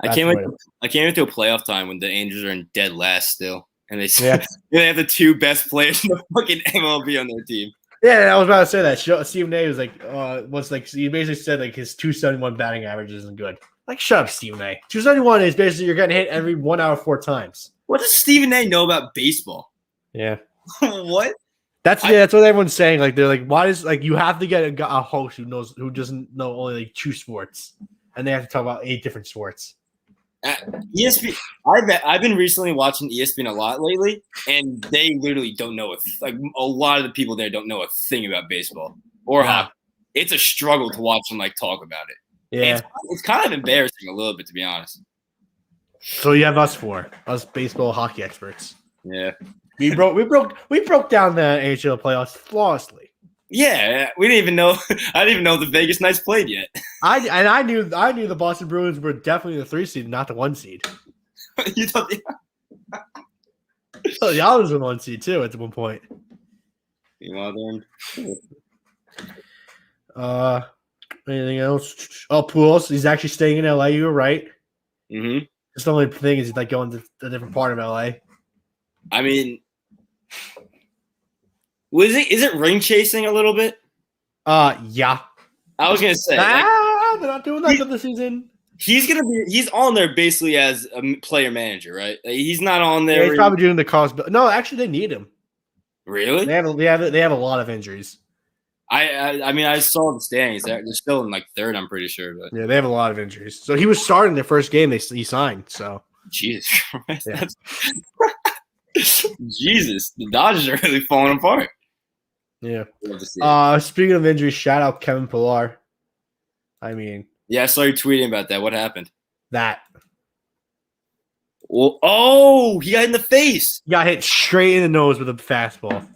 I can't wait to a playoff time when the Angels are in dead last still, and they they have the two best players in the fucking MLB on their team. Yeah, I was about to say that. Stephen A was like he basically said like his 271 batting average isn't good. Like shut up, Stephen A. 271 is basically you're getting hit every 1 hour 4 times. What does Stephen A know about baseball? Yeah. What? That's what everyone's saying. Like they're like, why is like you have to get a host who doesn't know only like 2 sports, and they have to talk about 8 different sports. ESPN. I've been recently watching ESPN a lot lately, and they literally don't know like a lot of the people there don't know a thing about baseball or hockey. It's a struggle to watch them like talk about it. Yeah, it's kind of embarrassing a little bit, to be honest. So you have us baseball hockey experts. Yeah. We broke down the NHL playoffs flawlessly. Yeah, we didn't even know. I didn't even know the Vegas Knights played yet. I knew the Boston Bruins were definitely the 3 seed, not the 1 seed. You thought? So the Islanders were the 1 seed too at one point. Anything else? Oh, Pujols, he's actually staying in LA. You were right. Mm-hmm. Just the only thing is he's like going to a different part of LA. I mean. Is it ring chasing a little bit? Yeah. I was gonna say they're not doing that for the season. He's on there basically as a player manager, right? Like, he's not on there. Yeah, he's probably doing the cost. No, actually, they need him. Really? They have a lot of injuries. I mean, I saw the standings. They're still in like 3rd, I'm pretty sure. But yeah, they have a lot of injuries. So he was starting their first game. He signed. So Jesus Christ. Yeah. Jesus, the Dodgers are really falling apart. Yeah. Speaking of injuries, shout out Kevin Pillar. I mean, yeah, I saw you tweeting about that. What happened? That. Well, he got in the face. He got hit straight in the nose with a fastball.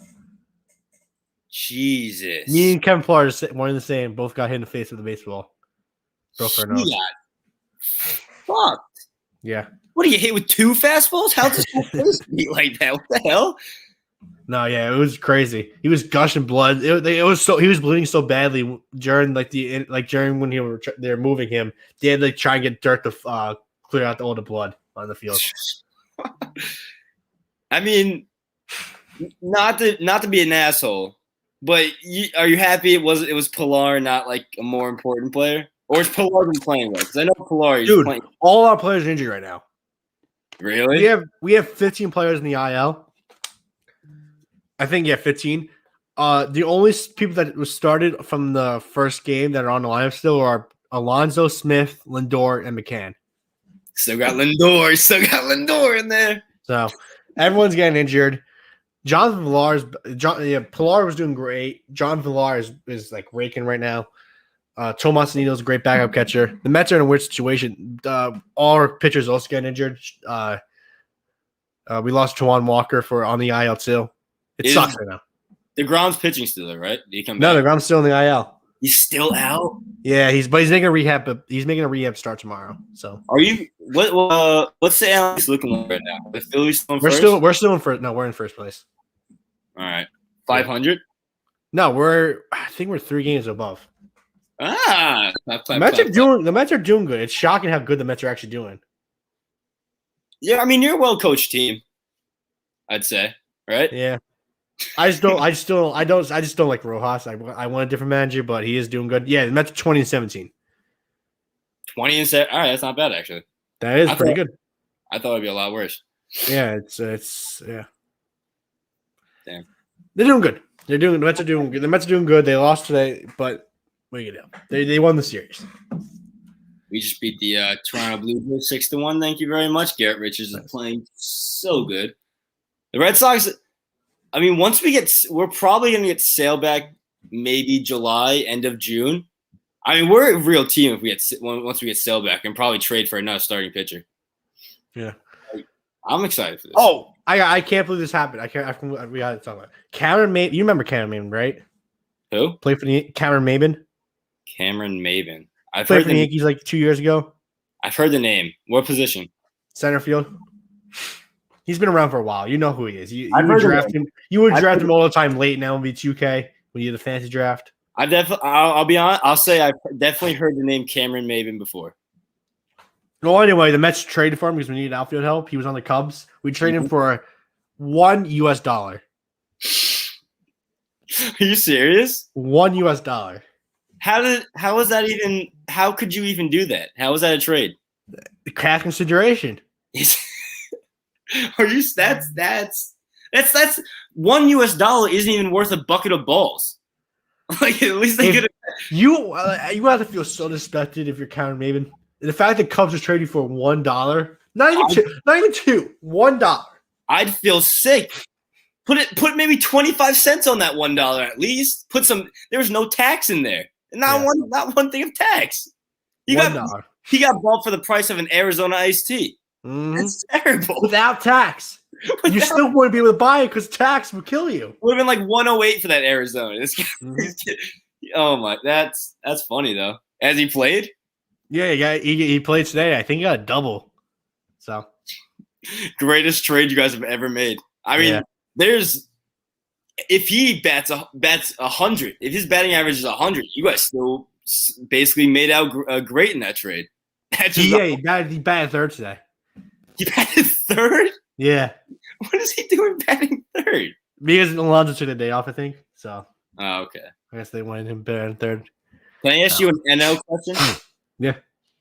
Jesus. Me and Kevin Pillar are one and the same. Both got hit in the face with a baseball. Broke our nose. Fucked. Yeah. What do you hit with 2 fastballs? How does this be like that? What the hell? No, yeah, it was crazy. He was gushing blood. It was so he was bleeding so badly during during when they were moving him. They had to try and get dirt to clear out all the blood on the field. I mean, not to be an asshole, but are you happy it was Pilar, not like a more important player, or is Pilar been playing well? Because I know Pilar is playing. All our players are injured right now. Really? We have 15 players in the IL. I think 15. The only people that was started from the first game that are on the lineup still are Alonso, Smith, Lindor, and McCann. Still got Lindor in there. So everyone's getting injured. Pilar was doing great. John Villar is like raking right now. Tomas Nino's a great backup catcher. The Mets are in a weird situation. All our pitchers also getting injured. We lost Juwan Walker on the IL too. It sucks right now. DeGrom's pitching still there, right? Did he come back? No, DeGrom's still in the IL. He's still out? Yeah, he's making a rehab, but he's making a rehab start tomorrow. So what's the analytics looking like right now? The Phillies still in first? We're still in first. No, we're in first place. All right. 500? No, I think we're 3 games above. The Mets are doing good. It's shocking how good the Mets are actually doing. Yeah, I mean you're a well coached team, I'd say, right? Yeah. I just don't like Rojas. I want a different manager, but he is doing good. Yeah, the Mets 20-17. 20-7. All right, that's not bad actually. That is pretty good. I thought it'd be a lot worse. Yeah, it's yeah. Damn. They're doing good. The Mets are doing good. The Mets are doing good. They lost today, but what do you do? They won the series. We just beat the Toronto Blue Jays 6-1. Thank you very much. Garrett Richards is playing so good. The Red Sox. I mean, we're probably going to get Sale back maybe July, end of June. I mean, we're a real team if we get once we get Sale back and probably trade for another starting pitcher. Yeah. I'm excited for this. Oh, I can't believe this happened. We got to talk about it. Cameron Maben. You remember Cameron Maben, right? Who? Played for the Cameron Maben. Cameron Maben. I've Played heard for the Yankees like 2 years ago. I've heard the name. What position? Center field. He's been around for a while. You know who he is. You I've would heard draft him. You would draft him all the time late in MLB 2K when you did the fantasy draft. I'll be honest. I'll say I've definitely heard the name Cameron Maben before. Well, anyway, the Mets traded for him because we needed outfield help. He was on the Cubs. We traded him for $1 US. Are you serious? $1 US. How was that even? How could you even do that? How was that a trade? Cash consideration. Are you? That's $1 US isn't even worth a bucket of balls. Like at least they could. You have to feel so disrespected if you're Cameron Maben. The fact that Cubs are trading for $1, not even two, $1. I'd feel sick. Put maybe 25 cents on that $1 at least. There was no tax in there. Not one thing of tax. He got bought for the price of an Arizona iced tea. Mm-hmm. That's terrible. Without tax. You still wouldn't be able to buy it because tax would kill you. Would have been like 108 for that Arizona. Oh my, that's funny though. Has he played? Yeah, he played today. I think he got a double. So greatest trade you guys have ever made. I mean, if he bats 100, if his batting average is 100, you guys still basically made out great in that trade. He batted third today. He batted third? Yeah. What is he doing batting third? Because Alonso took the day off, I think. So. Oh, okay. I guess they wanted him batting third. Can I ask you an NL question? Yeah.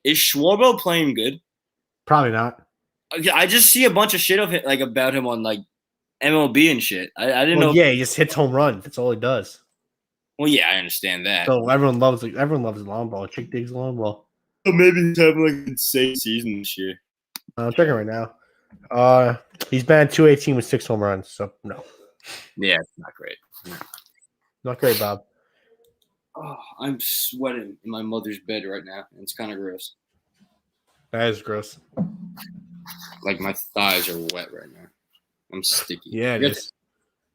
Is Schwarber playing good? Probably not. I just see a bunch of shit of it, like about him on like MLB and shit. I didn't know. Yeah, he just hits home runs. That's all he does. Well, yeah, I understand that. So everyone loves the long ball. Chick digs the long ball. So maybe he's having like an insane season this year. I'm checking right now. He's batting .218 with 6 home runs. So no. Yeah, it's not great. Not great, Bob. Oh, I'm sweating in my mother's bed right now. And it's kind of gross. That is gross. Like my thighs are wet right now. I'm sticky. Yeah, it is.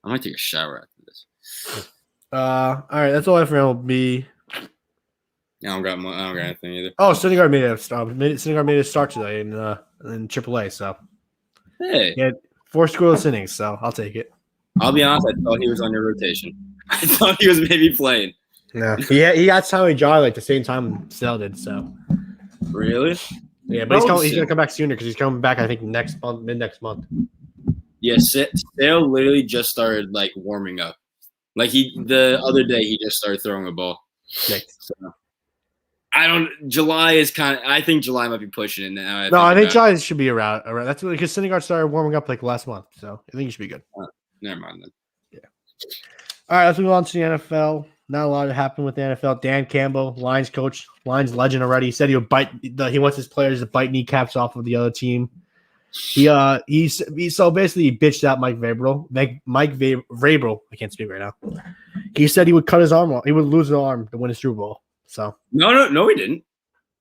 I might take a shower after this. All right, that's all I have for MLB. I don't got anything either. Oh, Syndergaard made a start today in AAA. So hey, he had 4 scoreless innings. So I'll take it. I'll be honest. I thought he was on your rotation. I thought he was maybe playing. Yeah, he got Tommy John like the same time Sale did. So really, yeah, but he's gonna come back sooner because he's coming back. I think mid next month. Yeah, Sale literally just started like warming up. Like the other day he just started throwing a ball. Nice. So, July is I think July might be pushing it now. I think July should be around. That's because Syndergaard started warming up like last month. So I think he should be good. Never mind then. Yeah. All right, let's move on to the NFL. Not a lot happened with the NFL. Dan Campbell, Lions coach, Lions legend already. He said he wants his players to bite kneecaps off of the other team. He so basically he bitched out Mike Vrabel. Mike Vrabel, I can't speak right now. He said he would cut his arm off. He would lose an arm to win a Super Bowl. So no, he didn't.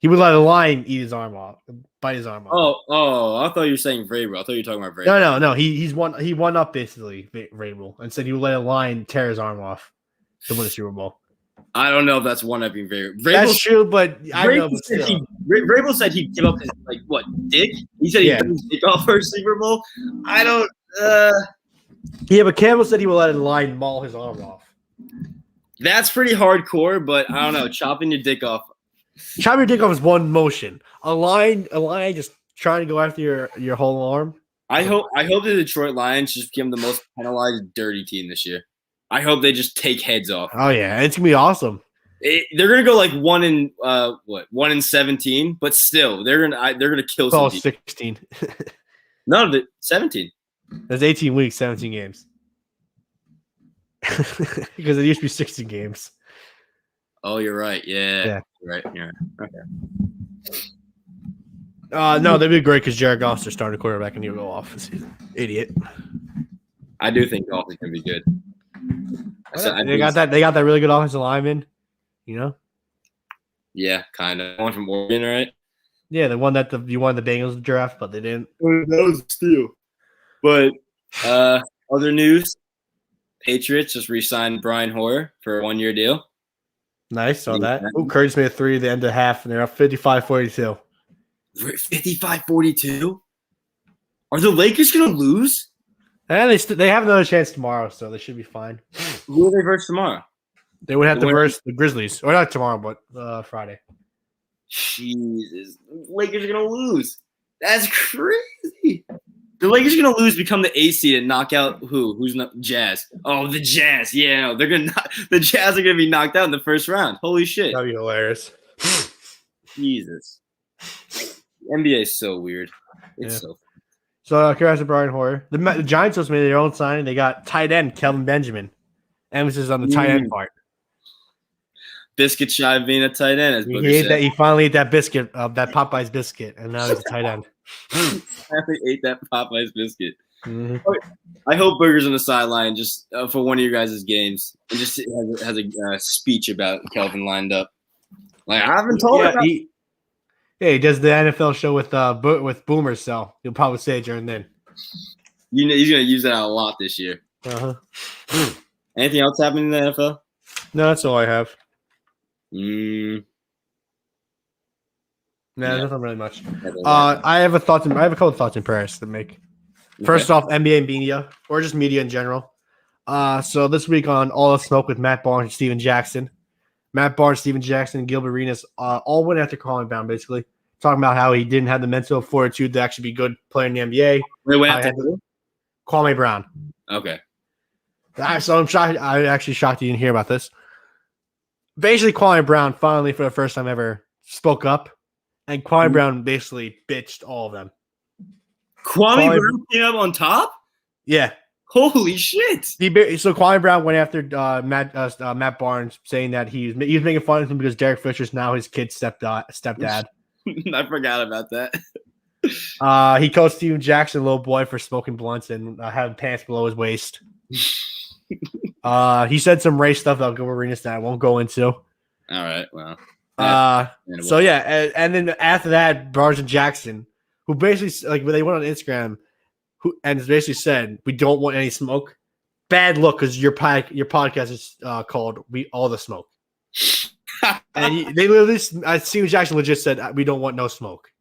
He would let a lion eat his arm off, bite his arm off. Oh, I thought you were saying Vrabel. I thought you were talking about Vrabel. No. He won up basically Vrabel and said he would let a lion tear his arm off to win a Super Bowl. I don't know if that's one upping Vrabel. That's true, but Vrabel said he'd give up his dick. He said he'd give his dick off for a Super Bowl. I don't. Yeah, but Campbell said he would let a lion maul his arm off. That's pretty hardcore, but I don't know. Chopping your dick off. Chopping your dick off is one motion. A lion just trying to go after your whole arm. I hope the Detroit Lions just become the most penalized dirty team this year. I hope they just take heads off. Oh yeah, it's gonna be awesome. They're gonna go like 1-17, but still they're gonna kill some. 16. No, 17. That's 18 weeks, 17 games. Because it used to be 16 games. Oh, you're right. Yeah. You're right. Yeah. Okay. No, they'd be great because Jared Goff's their starting quarterback and he'll go off this season. Idiot. I do think Goff is gonna be good. They got that really good offensive lineman, you know. Yeah, kind of. One from Oregon, right? Yeah, the one that you wanted the Bengals to draft, but they didn't. That was a steal. But other news: Patriots just re-signed Brian Hoyer for a 1-year deal. Nice, saw that. Ooh, Curtis made a 3 at the end of half, and they're up 55-42. 55-42? Are the Lakers going to lose? And they have another chance tomorrow, so they should be fine. Who are they versus tomorrow? They would have to verse the Grizzlies. Or not tomorrow, but Friday. Jesus. Lakers are going to lose. That's crazy. The Lakers are going to lose, become the A seed, and knock out who? Who's not Jazz? Oh, the Jazz. Yeah, no, they're going to the Jazz are going to be knocked out in the first round. Holy shit. That'd be hilarious. Jesus. The NBA is so weird. It's so congrats to Brian Hoyer. The Giants just made their own signing. They got tight end Kelvin Benjamin. Emphasis on the tight end part. Biscuit shy of being a tight end. As He finally ate that biscuit, that Popeye's biscuit, and now he's a tight end. Finally ate that Popeye's biscuit. Mm-hmm. I hope Burger's on the sideline just for one of your guys' games and just has a speech about Kelvin lined up. Like, I haven't told him. He does the NFL show with Boomer, so he'll probably say it during then. He's going to use that a lot this year. Uh-huh. Anything else happening in the NFL? No, that's all I have. No, nothing really much. I have a couple of thoughts and prayers to make. First off, NBA media, or just media in general. So this week on All the Smoke with Matt Barnes and Steven Jackson. Matt Barnes, Steven Jackson, and Gilbert Arenas all went after Kwame Brown, basically. Talking about how he didn't have the mental fortitude to actually be a good player in the NBA. They went after Kwame Brown. Okay. So I'm shocked. I'm actually shocked you didn't hear about this. Basically, Kwame Brown finally, for the first time ever, spoke up. And Kwame Brown basically bitched all of them. Kwame Brown came up on top? Yeah. Holy shit! So Kwame Brown went after Matt Barnes, saying that he was making fun of him because Derek Fisher's now his kid's stepdad. I forgot about that. He called Steven Jackson a little boy for smoking blunts and having pants below his waist. He said some race stuff about Gilbert Arenas that I won't go into. All right, well. So yeah, and then after that, Barnes and Jackson, who basically when they went on Instagram, and basically said, "We don't want any smoke." Bad look because your podcast is called "We All the Smoke," and they literally, Steven Jackson legit said, "We don't want no smoke."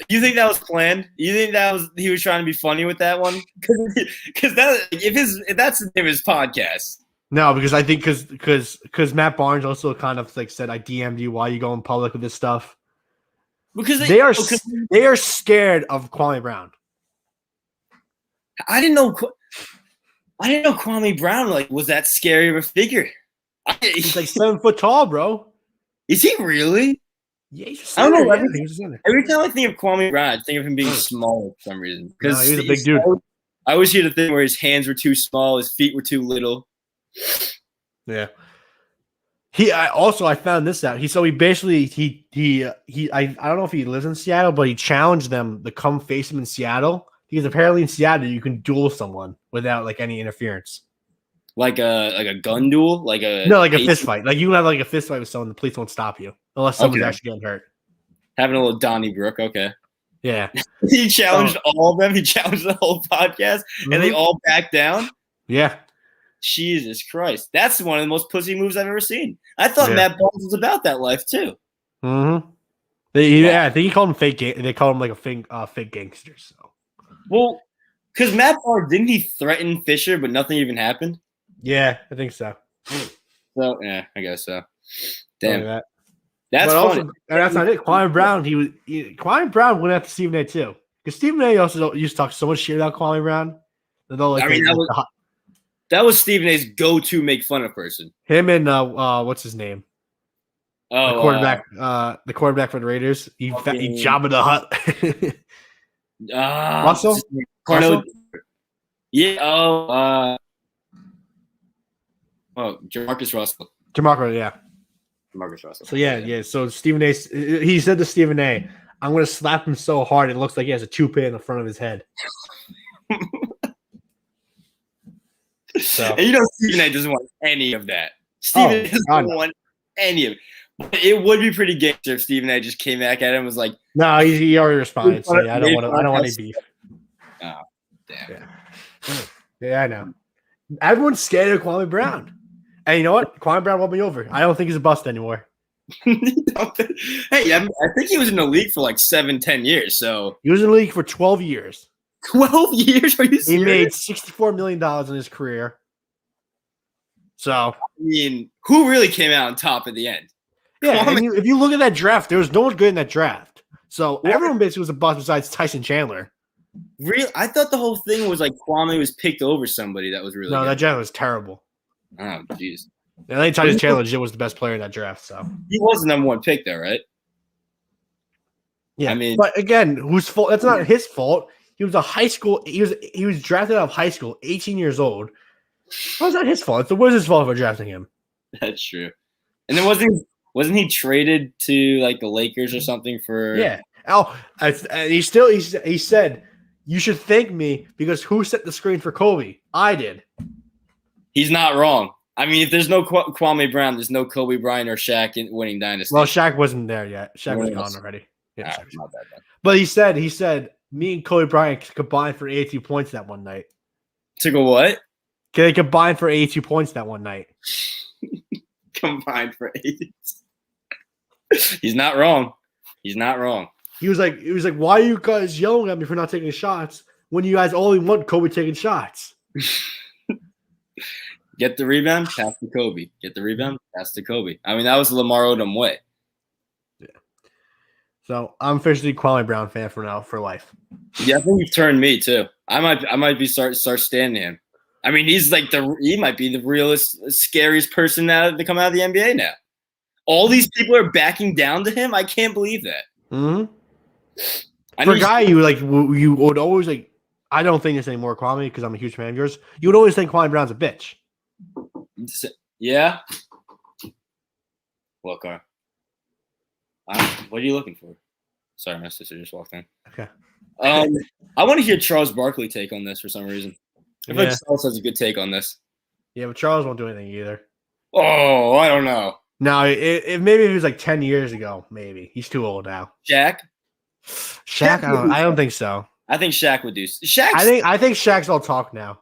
You think that was planned? You think he was trying to be funny with that one? Because if that's the name of his podcast. No, because I think because Matt Barnes also kind of said, "I DM'd you while you go in public with this stuff." Because they are scared of Kwame Brown. I didn't know Kwame Brown was that scary of a figure. He's 7 foot tall, bro. Is he really? Yeah, he's I don't know. Every time I think of Kwame Brown, I think of him being small for some reason. No, he's a big dude. I always hear the thing where his hands were too small, his feet were too little. Yeah. I found this out. I don't know if he lives in Seattle, but he challenged them to come face him in Seattle. Because apparently in Seattle you can duel someone without any interference. Like a gun duel? No, a fist fight. You can have a fist fight with someone, the police won't stop you. Unless someone's actually getting hurt. Having a little Donnybrook, okay. Yeah. He challenged all of them. He challenged the whole podcast, and they all backed down. Yeah. Jesus Christ. That's one of the most pussy moves I've ever seen. I thought Matt Barnes was about that life, too. Mm-hmm. I think he called him fake. They called him a fake gangster, so. Well, because Matt Barnes, didn't he threaten Fisher, but nothing even happened? Yeah, I think so. So, yeah, I guess so. Damn. That's funny. And that's not it. Kwame Brown, Kwame Brown went after Stephen A. too. Because Stephen A. also used to talk so much shit about Kwame Brown. That was Stephen A.'s go-to make fun of person. Him and what's his name? Oh, the quarterback for the Raiders. He Jabba the Hutt. Russell? Yeah. Jamarcus Russell. Jamarcus Russell. So yeah. So Stephen A. He said to Stephen A., "I'm going to slap him so hard it looks like he has a toupee in the front of his head." So. And Stephen A. doesn't want any of that. Stephen A. doesn't want any of it. It would be pretty gangster if Stephen A. just came back at him and was like, No, he already responded. So yeah, I don't want any beef. oh, damn. Yeah, I know. Everyone's scared of Kwame Brown. And you know what? Kwame Brown won me over. I don't think he's a bust anymore. Hey, I think he was in the league for like 7-10 years. So he was in the league for 12 years. 12 years? Are you serious? He made $64 million in his career. So I mean, who really came out on top at the end? Yeah, and if you look at that draft, there was no one good in that draft. So everyone basically was a bust besides Tyson Chandler. Really? I thought the whole thing was like Kwame was picked over somebody that was really good. That draft was terrible. Oh, jeez. And I think Tyson Chandler was the best player in that draft. So he was the number one pick, though, right? Yeah, I mean, but again, whose fault? That's not his fault. He was a high school. He was drafted out of high school, 18 years old. How's that his fault? It was his fault for drafting him. That's true. And then wasn't he traded to like the Lakers or something for? Yeah. Oh, he said, "You should thank me because who set the screen for Kobe? I did." He's not wrong. I mean, if there's no Kwame Brown, there's no Kobe Bryant or Shaq in winning dynasty. Well, Shaq wasn't there yet. Shaq was gone already. Yeah, not bad, then. But he said, me and Kobe Bryant combined for 82 points that one night. Took a what? They combined for 82 points that one night. Combined for 80. He's not wrong. He's not wrong. He was like, why are you guys yelling at me for not taking shots when you guys only want Kobe taking shots? Get the rebound, pass to Kobe. Get the rebound, pass to Kobe. I mean, that was Lamar Odom way. Yeah. So I'm officially Kwame Brown fan for life. Yeah, I think you've turned me too. I might be start standing him. I mean, he might be the realest, scariest person to come out of the NBA now. All these people are backing down to him. I can't believe that. Mm-hmm. For a guy you would always like. I don't think this anymore, Kwame, because I'm a huge fan of yours. You would always think Kwame Brown's a bitch. Yeah. What car? What are you looking for? Sorry, my sister just walked in. Okay. I want to hear Charles Barkley take on this for some reason. I feel like Charles has a good take on this. Yeah, but Charles won't do anything either. Oh, I don't know. No, maybe it was like 10 years ago. Maybe he's too old now. Shaq. I don't think so. I think Shaq would do. Shaq. I think Shaq's all talk now.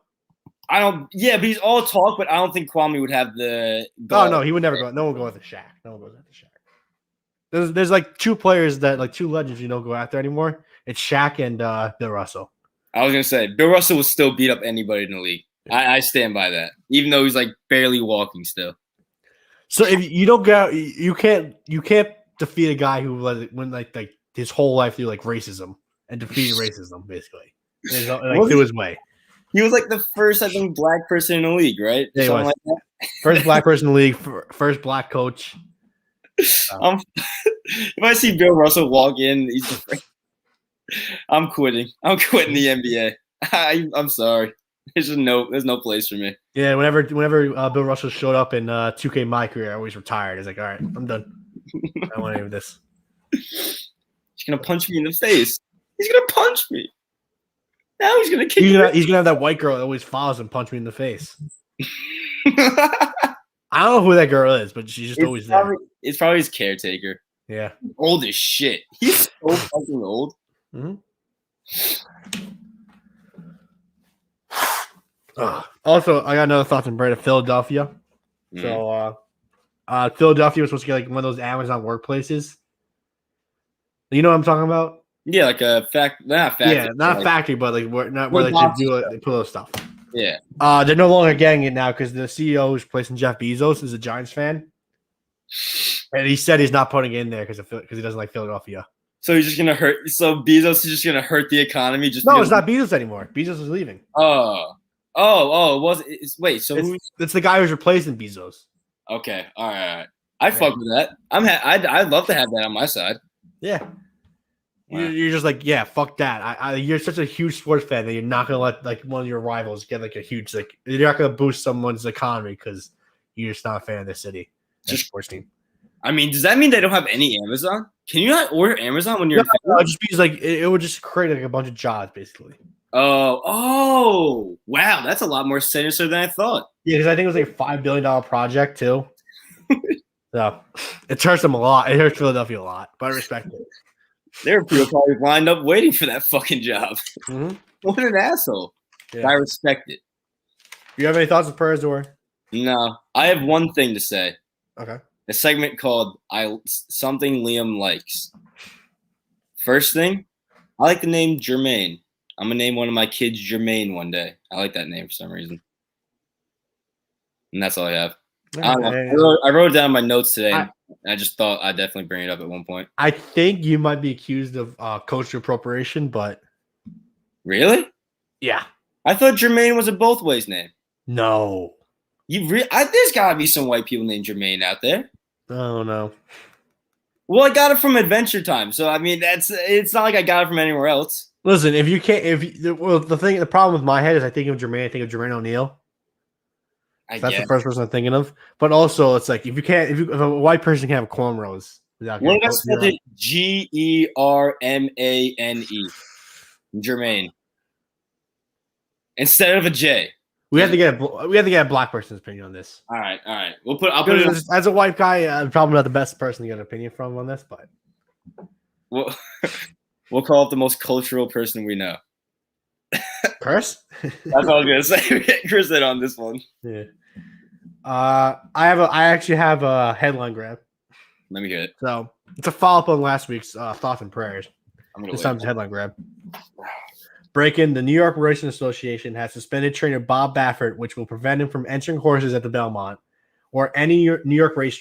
Yeah, but he's all talk. But I don't think Kwame would have the. Oh no, he would never go. No one goes with Shaq. No one goes after Shaq. There's like two players two legends you don't go after anymore. It's Shaq and Bill Russell. I was gonna say Bill Russell will still beat up anybody in the league. Yeah. I stand by that, even though he's like barely walking still. So if you don't go, you can't defeat a guy who went like his whole life through like racism and defeated racism basically, through his way. He was like the first, I think, black person in the league, right? Yeah, he was. Like that. First black person in the league, first black coach. If I see Bill Russell walk in, I'm quitting. I'm quitting the NBA. I'm sorry. There's no place for me. Yeah, whenever Bill Russell showed up in 2K My Career, I always retired. It's like, all right, I'm done. I don't want any of this. He's gonna punch me in the face. He's gonna punch me. Now he's gonna kick me. He's gonna have that white girl that always follows him, punch me in the face. I don't know who that girl is, but she's just always there. It's probably his caretaker. Yeah. Old as shit. He's so fucking old. Mm-hmm. Also, I got another thought on Brad of Philadelphia. Mm. So, Philadelphia was supposed to get like one of those Amazon workplaces. You know what I'm talking about? Yeah, like a not factory. Yeah, not a factory, but like where they put those stuff. Yeah. They're no longer getting it now because the CEO who's placing Jeff Bezos is a Giants fan, and he said he's not putting it in there because he doesn't like Philadelphia. So he's just gonna hurt. So Bezos is just gonna hurt the economy. Just no, it's not Bezos anymore. Bezos is leaving. Wait. So it's the guy who's replacing Bezos. Okay, all right. I fuck with that. I'd love to have that on my side. Yeah. Wow. You're just like, yeah, fuck that. You're such a huge sports fan that you're not gonna let like one of your rivals get like a huge like. You're not gonna boost someone's economy because you're just not a fan of the city. Just sports team. I mean, does that mean they don't have any Amazon? Can you not order Amazon when you're? No, it just means like it would just create like a bunch of jobs, basically. Oh, wow, that's a lot more sinister than I thought. Yeah, because I think it was like a $5 billion project too. So it hurts them a lot. It hurts Philadelphia a lot, but I respect it. There are people probably lined up waiting for that fucking job. Mm-hmm. What an asshole. Yeah. I respect it. Do you have any thoughts on prayers or? No, I have one thing to say. Okay. A segment called Something Liam Likes. First thing, I like the name Jermaine. I'm going to name one of my kids Jermaine one day. I like that name for some reason. And that's all I have. I wrote it down in my notes today, and I just thought I'd definitely bring it up at one point. I think you might be accused of culture appropriation, but really? Yeah. I thought Jermaine was a both ways name. No. There's got to be some white people named Jermaine out there. Oh, no. Well, I got it from Adventure Time, so I mean, it's not like I got it from anywhere else. Listen, if you can't, the problem with my head is I think of Jermaine O'Neal. That's the first person I'm thinking of. But also, it's like if a white person can have cornrows, what if I spelled it Germane? Jermaine instead of a J. We have to get a black person's opinion on this. All right. I'll put it as a white guy. I'm probably not the best person to get an opinion from on this, but we'll call it the most cultural person we know. Chris? That's all I was gonna say. We get Chris in on this one. Yeah. I actually have a headline grab. Let me hear it. So it's a follow up on last week's thoughts and prayers. This time's a headline grab. Break-in: the New York Racing Association has suspended trainer Bob Baffert, which will prevent him from entering horses at the Belmont or any New York Race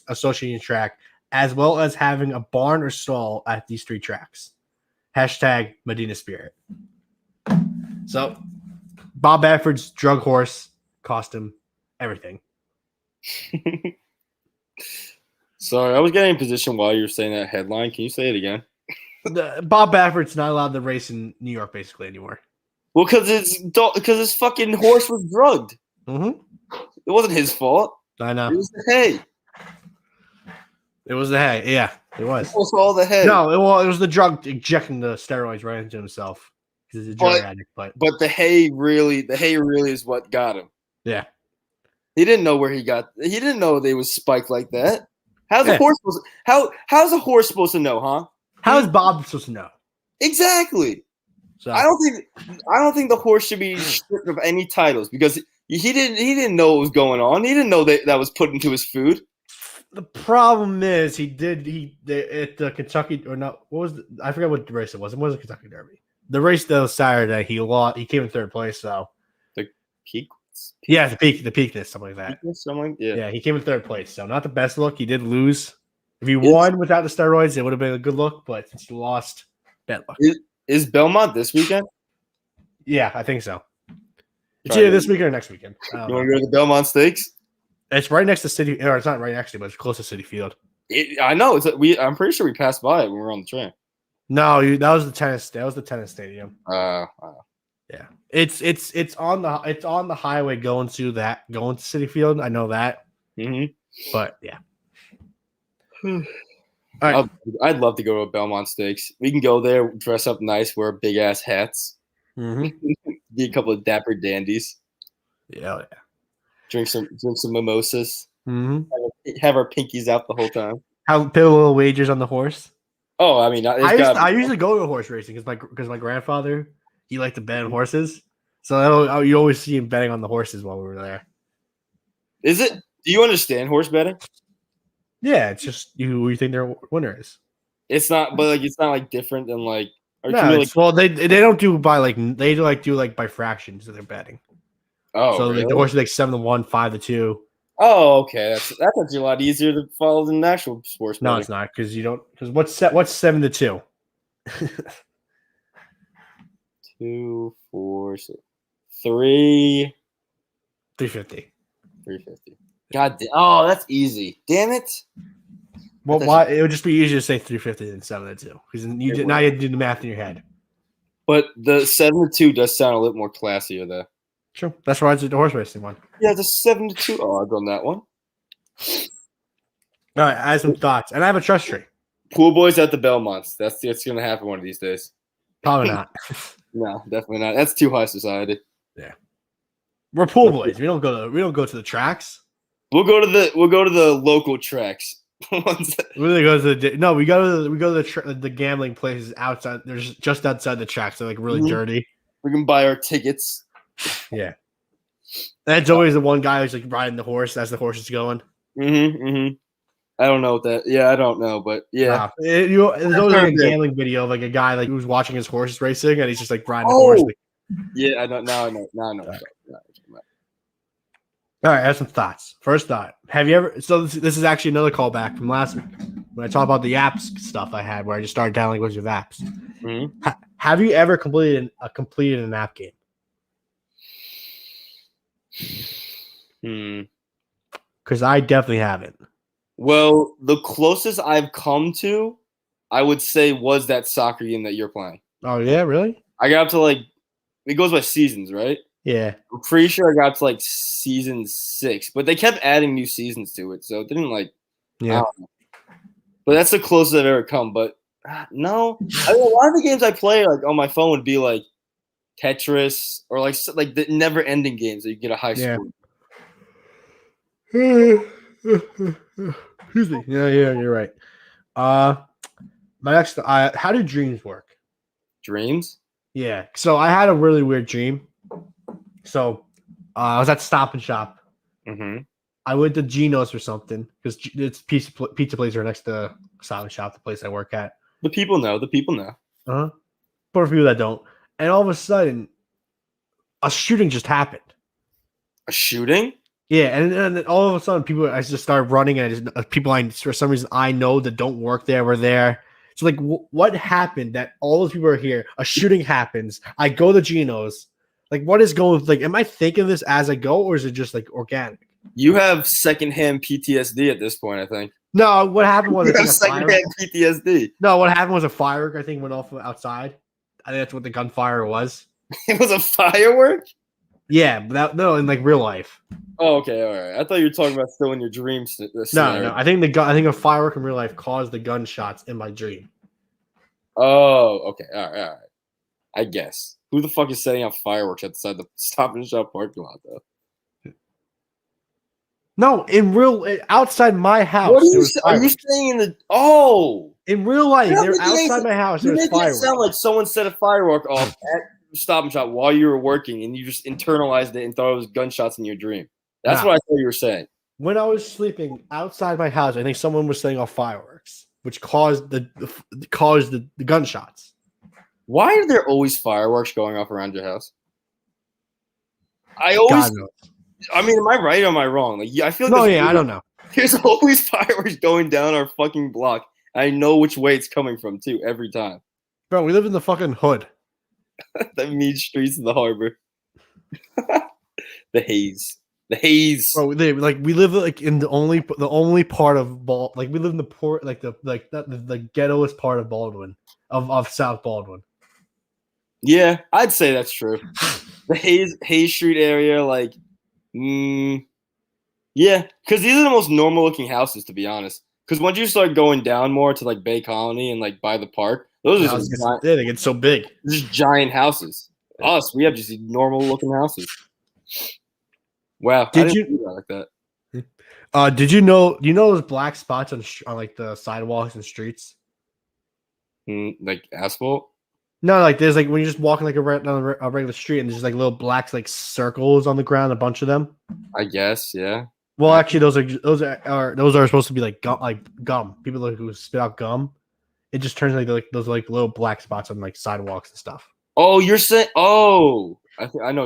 Association track, as well as having a barn or stall at these three tracks. Hashtag Medina Spirit. So, Bob Baffert's drug horse cost him everything. Sorry, I was getting in position while you were saying that headline. Can you say it again? Bob Baffert's not allowed to race in New York basically anymore. Well, because his fucking horse was drugged. Mm-hmm. It wasn't his fault. I know. It was the hay. It was the hay. Yeah, it was. It was all the hay. No, it was the drug injecting the steroids right into himself. He's a drug addict, but the hay really is what got him. Yeah. He didn't know he didn't know they was spiked like that. How's a horse supposed to know, huh? How is Bob supposed to know? Exactly. So I don't think the horse should be stripped of any titles because he didn't know what was going on. He didn't know that was put into his food. The problem is at the Kentucky or not. I forgot what race it was. It wasn't Kentucky Derby. The race that was Saturday, he lost. He came in third place. So the peak. Yeah, the Peakness, something like that. Yeah, he came in third place. So not the best look. He did lose. If he won without the steroids, it would have been a good look. But since he lost, bad luck. Is Belmont this weekend? Yeah, I think so. It's either this weekend or next weekend. You want to go to the Belmont Stakes? It's right next to City. Or it's not right next to, but it's close to City Field. I know. I'm pretty sure we passed by it when we were on the train. No, that was the tennis. That was the tennis stadium. Yeah, it's on the highway going to City Field. I know that. Mm-hmm. But yeah. All right. I'd love to go to a Belmont Stakes. We can go there, dress up nice, wear big ass hats, be a couple of dapper dandies. Yeah. Drink some mimosas. Mm-hmm. Have our pinkies out the whole time. Put a little wagers on the horse. Oh, I mean, I usually go to horse racing because my grandfather he liked to bet on horses, so you always see him betting on the horses while we were there. Is it? Do you understand horse betting? Yeah, it's just who you think their winner is. It's not, but it's not like different than like. Well, they don't do by do by fractions of their betting. Oh, so really? the horse is 7-1, 5-2. Oh, okay. That's actually a lot easier to follow than actual sports betting. No, it's not because you don't. Because what's 7-2? 2, 4, 6, 3, 350. 350. God damn! Oh, that's easy. Damn it. Well, why? It would just be easier to say 350 than 7-2 because now you do the math in your head. But the 7-2 does sound a little more classier, though. True. That's why it's the horse racing one. Yeah, the 7-2. Oh, I've done that one. All right, I have some thoughts, and I have a trust tree. Pool boys at the Belmonts. That's going to happen one of these days. Probably not. No, definitely not. That's too high society. Yeah, we're pool boys. We don't go to the tracks. We'll go to the local tracks. We really go to we go to the gambling places outside. There's just outside the tracks. They're like really dirty. We can buy our tickets. Yeah. And it's always the one guy who's like riding the horse as the horse is going. I don't know what that. Yeah, I don't know, but yeah. There's always like a gambling video of like a guy like who's watching his horse racing and he's just like riding the horse. Like, yeah, I know. Now I know. All right, I have some thoughts. First thought: have you ever? So this is actually another callback from last week when I talked about the apps stuff I had, where I just started downloading a bunch of apps. Have you ever completed an app game? Because I definitely haven't. Well, the closest I've come to, I would say, was that soccer game that you're playing. Oh yeah, really? I got up to it goes by seasons, right? Yeah. I'm pretty sure I got to season 6, but they kept adding new seasons to it, so it didn't Yeah. But that's the closest I've ever come. But no, a lot of the games I play on my phone would be Tetris or the never-ending games that you get a high score. Excuse me. Yeah, you're right. My next, how do dreams work? Dreams? Yeah. So I had a really weird dream. So I was at Stop and Shop. I went to Geno's or something because it's pizza place right next to Stop and Shop, the place I work at. The people know. For people that don't, and all of a sudden, a shooting just happened. A shooting? Yeah, and then all of a sudden, I just started running, and for some reason I know that don't work there were there. So what happened that all those people are here? A shooting happens. I go to Geno's. What is going? Am I thinking this as I go, or is it just organic? You have secondhand PTSD at this point, I think. No, what happened was secondhand PTSD. No, what happened was a firework. I think went off outside. I think that's what the gunfire was. It was a firework. Yeah, but in real life. Oh, okay, all right. I thought you were talking about still in your dreams. No. I think a firework in real life caused the gunshots in my dream. Oh, okay, all right. I guess. Who the fuck is setting up fireworks outside the Stop and Shop parking lot, though? No, outside my house. What are you saying? In real life, they're outside my house. There was fireworks. It sound like someone set a firework off at Stop and Shop while you were working, and you just internalized it and thought it was gunshots in your dream. That's what I thought you were saying. When I was sleeping outside my house, I think someone was setting off fireworks, which caused the gunshots. Why are there always fireworks going off around your house? I mean, am I right or am I wrong? I feel like I don't know. There's always fireworks going down our fucking block. I know which way it's coming from too every time. Bro, we live in the fucking hood. The mean streets of the harbor. The haze. Bro, we live in the only part of we live in the port, the ghettoest part of Baldwin, of South Baldwin. Yeah, I'd say that's true. The Hayes Street area, yeah, because these are the most normal looking houses, to be honest. Because once you start going down more to Bay Colony and by the park, those are just they get so big. Just giant houses. Us, we have just normal looking houses. Wow, did you do that like that? Did you know those black spots on the sidewalks and streets? Like asphalt? No, there's when you're just walking down a regular street and there's just little black circles on the ground, a bunch of them. I guess, yeah. Well, actually, those are supposed to be gum. People who spit out gum. It just turns those little black spots on sidewalks and stuff. Oh, you're saying? Oh, I think I know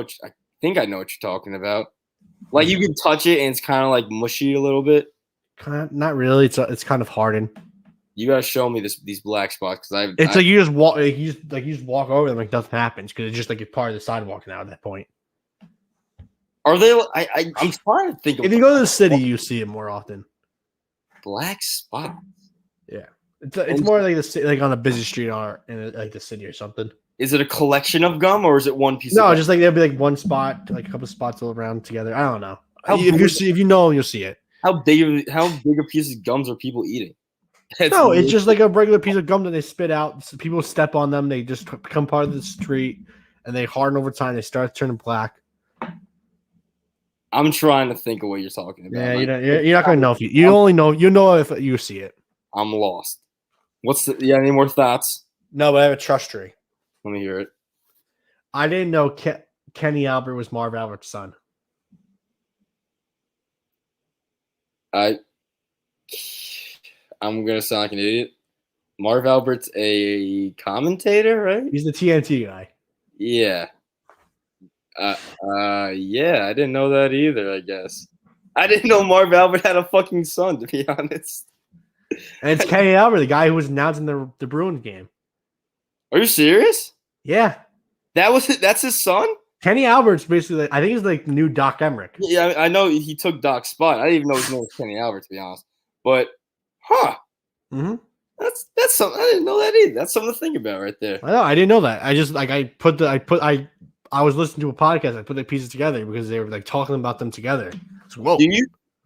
what you're talking about. You can touch it and it's kind of mushy a little bit. Not really. It's kind of hardened. You gotta show me these black spots because you just walk. You just walk over them nothing happens because it's just it's part of the sidewalk now at that point. Are they? I'm trying to think. If you go to the city, you see it more often. Black spots. Yeah, it's more the city, on a busy street or in the city or something. Is it a collection of gum or is it one piece? No, of gum? just there'll be one spot, a couple spots all around together. I don't know. If you know, you'll see it. How big a piece of gums are people eating? It's just a regular piece of gum that they spit out. So people step on them. They just become part of the street, and they harden over time. They start turning black. I'm trying to think of what you're talking about. Yeah, Like, you're not gonna know if you only know if you see it. I'm lost. Any more thoughts? No, but I have a trust tree. Let me hear it. I didn't know Kenny Albert was Marv Albert's son. I'm gonna sound like an idiot. Marv Albert's a commentator, right? He's the TNT guy. Yeah. Yeah, I didn't know that either, I guess. I didn't know Marv Albert had a fucking son, to be honest. And it's Kenny Albert, the guy who was announcing the Bruins game. Are you serious? Yeah. That's his son? Kenny Albert's basically, I think he's like the new Doc Emmerich. Yeah, I know he took Doc's spot. I didn't even know his name was Kenny Albert, to be honest. But, Mm-hmm. That's something. I didn't know that either. That's something to think about right there. I know. I didn't know that. I just I was listening to a podcast. I put the pieces together because they were like talking about them together. So, whoa. Do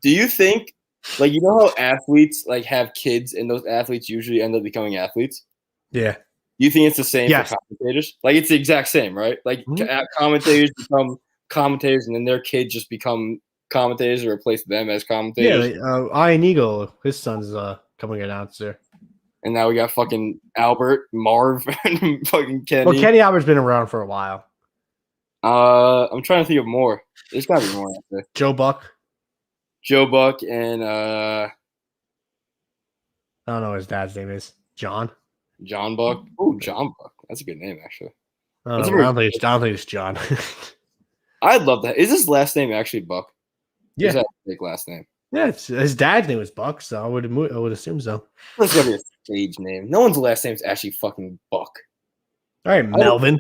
you think, like, you know how athletes like have kids and those athletes usually end up becoming athletes? Yeah. Do you think it's the same Yes. for commentators? Like, it's the exact same, right? Like, commentators become commentators, and then their kids just become commentators or replace them as commentators. Yeah. Ian Eagle, his son's coming announcer. And now we got fucking Albert, Marv, and fucking Kenny. Well, Kenny Albert's been around for a while. I'm trying to think of more. There's got to be more out there. Joe Buck. Joe Buck and I don't know what his dad's name is. John. John Buck. Oh, John Buck. That's a good name, actually. I don't think it's John. I'd love that. Is his last name actually Buck? Yeah. Is that a fake last name? Yeah, his dad's name was Buck, so I would assume so. That's gotta be a stage name. No one's last name is actually fucking Buck. All right, Melvin.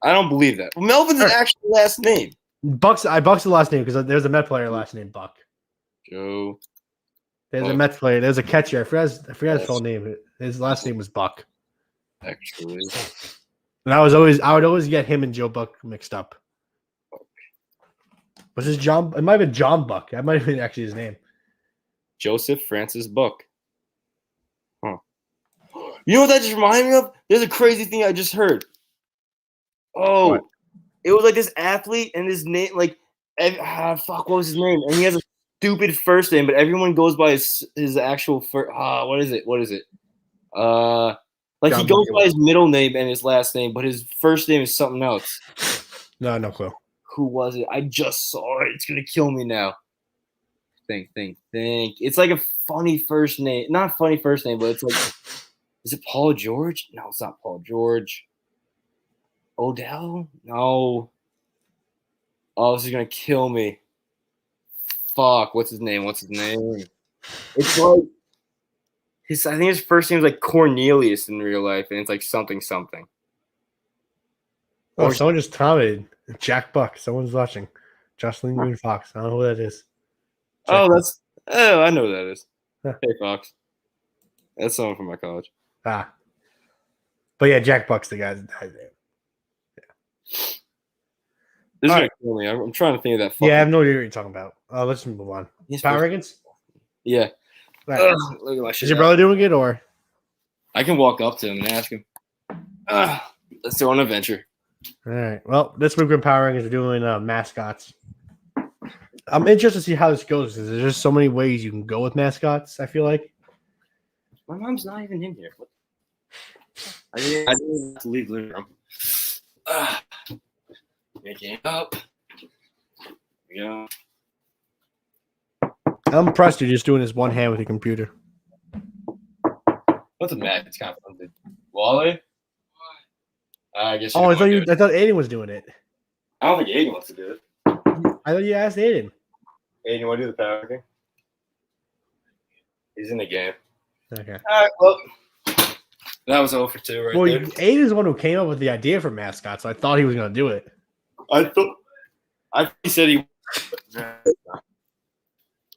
I don't believe that. Well, Melvin's an actual last name. Buck's the last name because there's a Met player last name Buck. Joe. There's a Mets player. There's a catcher. I forgot his full name. His last name was Buck. Actually. And I would always get him and Joe Buck mixed up. Was his John? It might have been John Buck. That might have been actually his name. Joseph Francis Buck. Huh. You know what that just reminded me of? There's a crazy thing I just heard. Oh, what? It was like this athlete and his name, like, what was his name? And he has a stupid first name, but everyone goes by his actual first. What is it? Like John he goes by his middle name and his last name, but his first name is something else. No clue. Who was it? I just saw it. It's gonna kill me now. Think. It's like a funny first name. Not a funny first name, but it's like, is it Paul George? No, it's not Paul George. Odell? No. Oh, this is gonna kill me. Fuck. What's his name? It's like I think his first name is like Cornelius in real life, and it's like something. Oh, someone just commented. Jack Buck. Someone's watching. Jocelyn Green Fox. I don't know who that is. I know who that is. Huh. Hey, Fox. That's someone from my college. But yeah, Jack Buck's the guy's name. Yeah. This is gonna kill me. I'm trying to think of that. Yeah, I have no idea what you're talking about. Let's move on. Power rankings? Yeah. Right. Look at my shit. Is your brother doing it, or? I can walk up to him and ask him. Let's do an adventure. All right. Well, this week in Power Rankings, we're doing mascots. I'm interested to see how this goes because there's just so many ways you can go with mascots, I feel like. My mom's not even in here. I didn't have to leave the living room. Making up. Yeah. I'm impressed you're just doing this one hand with your computer. What's a Mac? It's kind of fun. Wally? I guess. I thought Aiden was doing it. I don't think Aiden wants to do it. I thought you asked Aiden. Aiden, you want to do the power ranking? He's in the game. Okay. All right. Well, that was 0 for 2 right there. Aiden's the one who came up with the idea for mascots, so I thought he was going to do it. I he said he.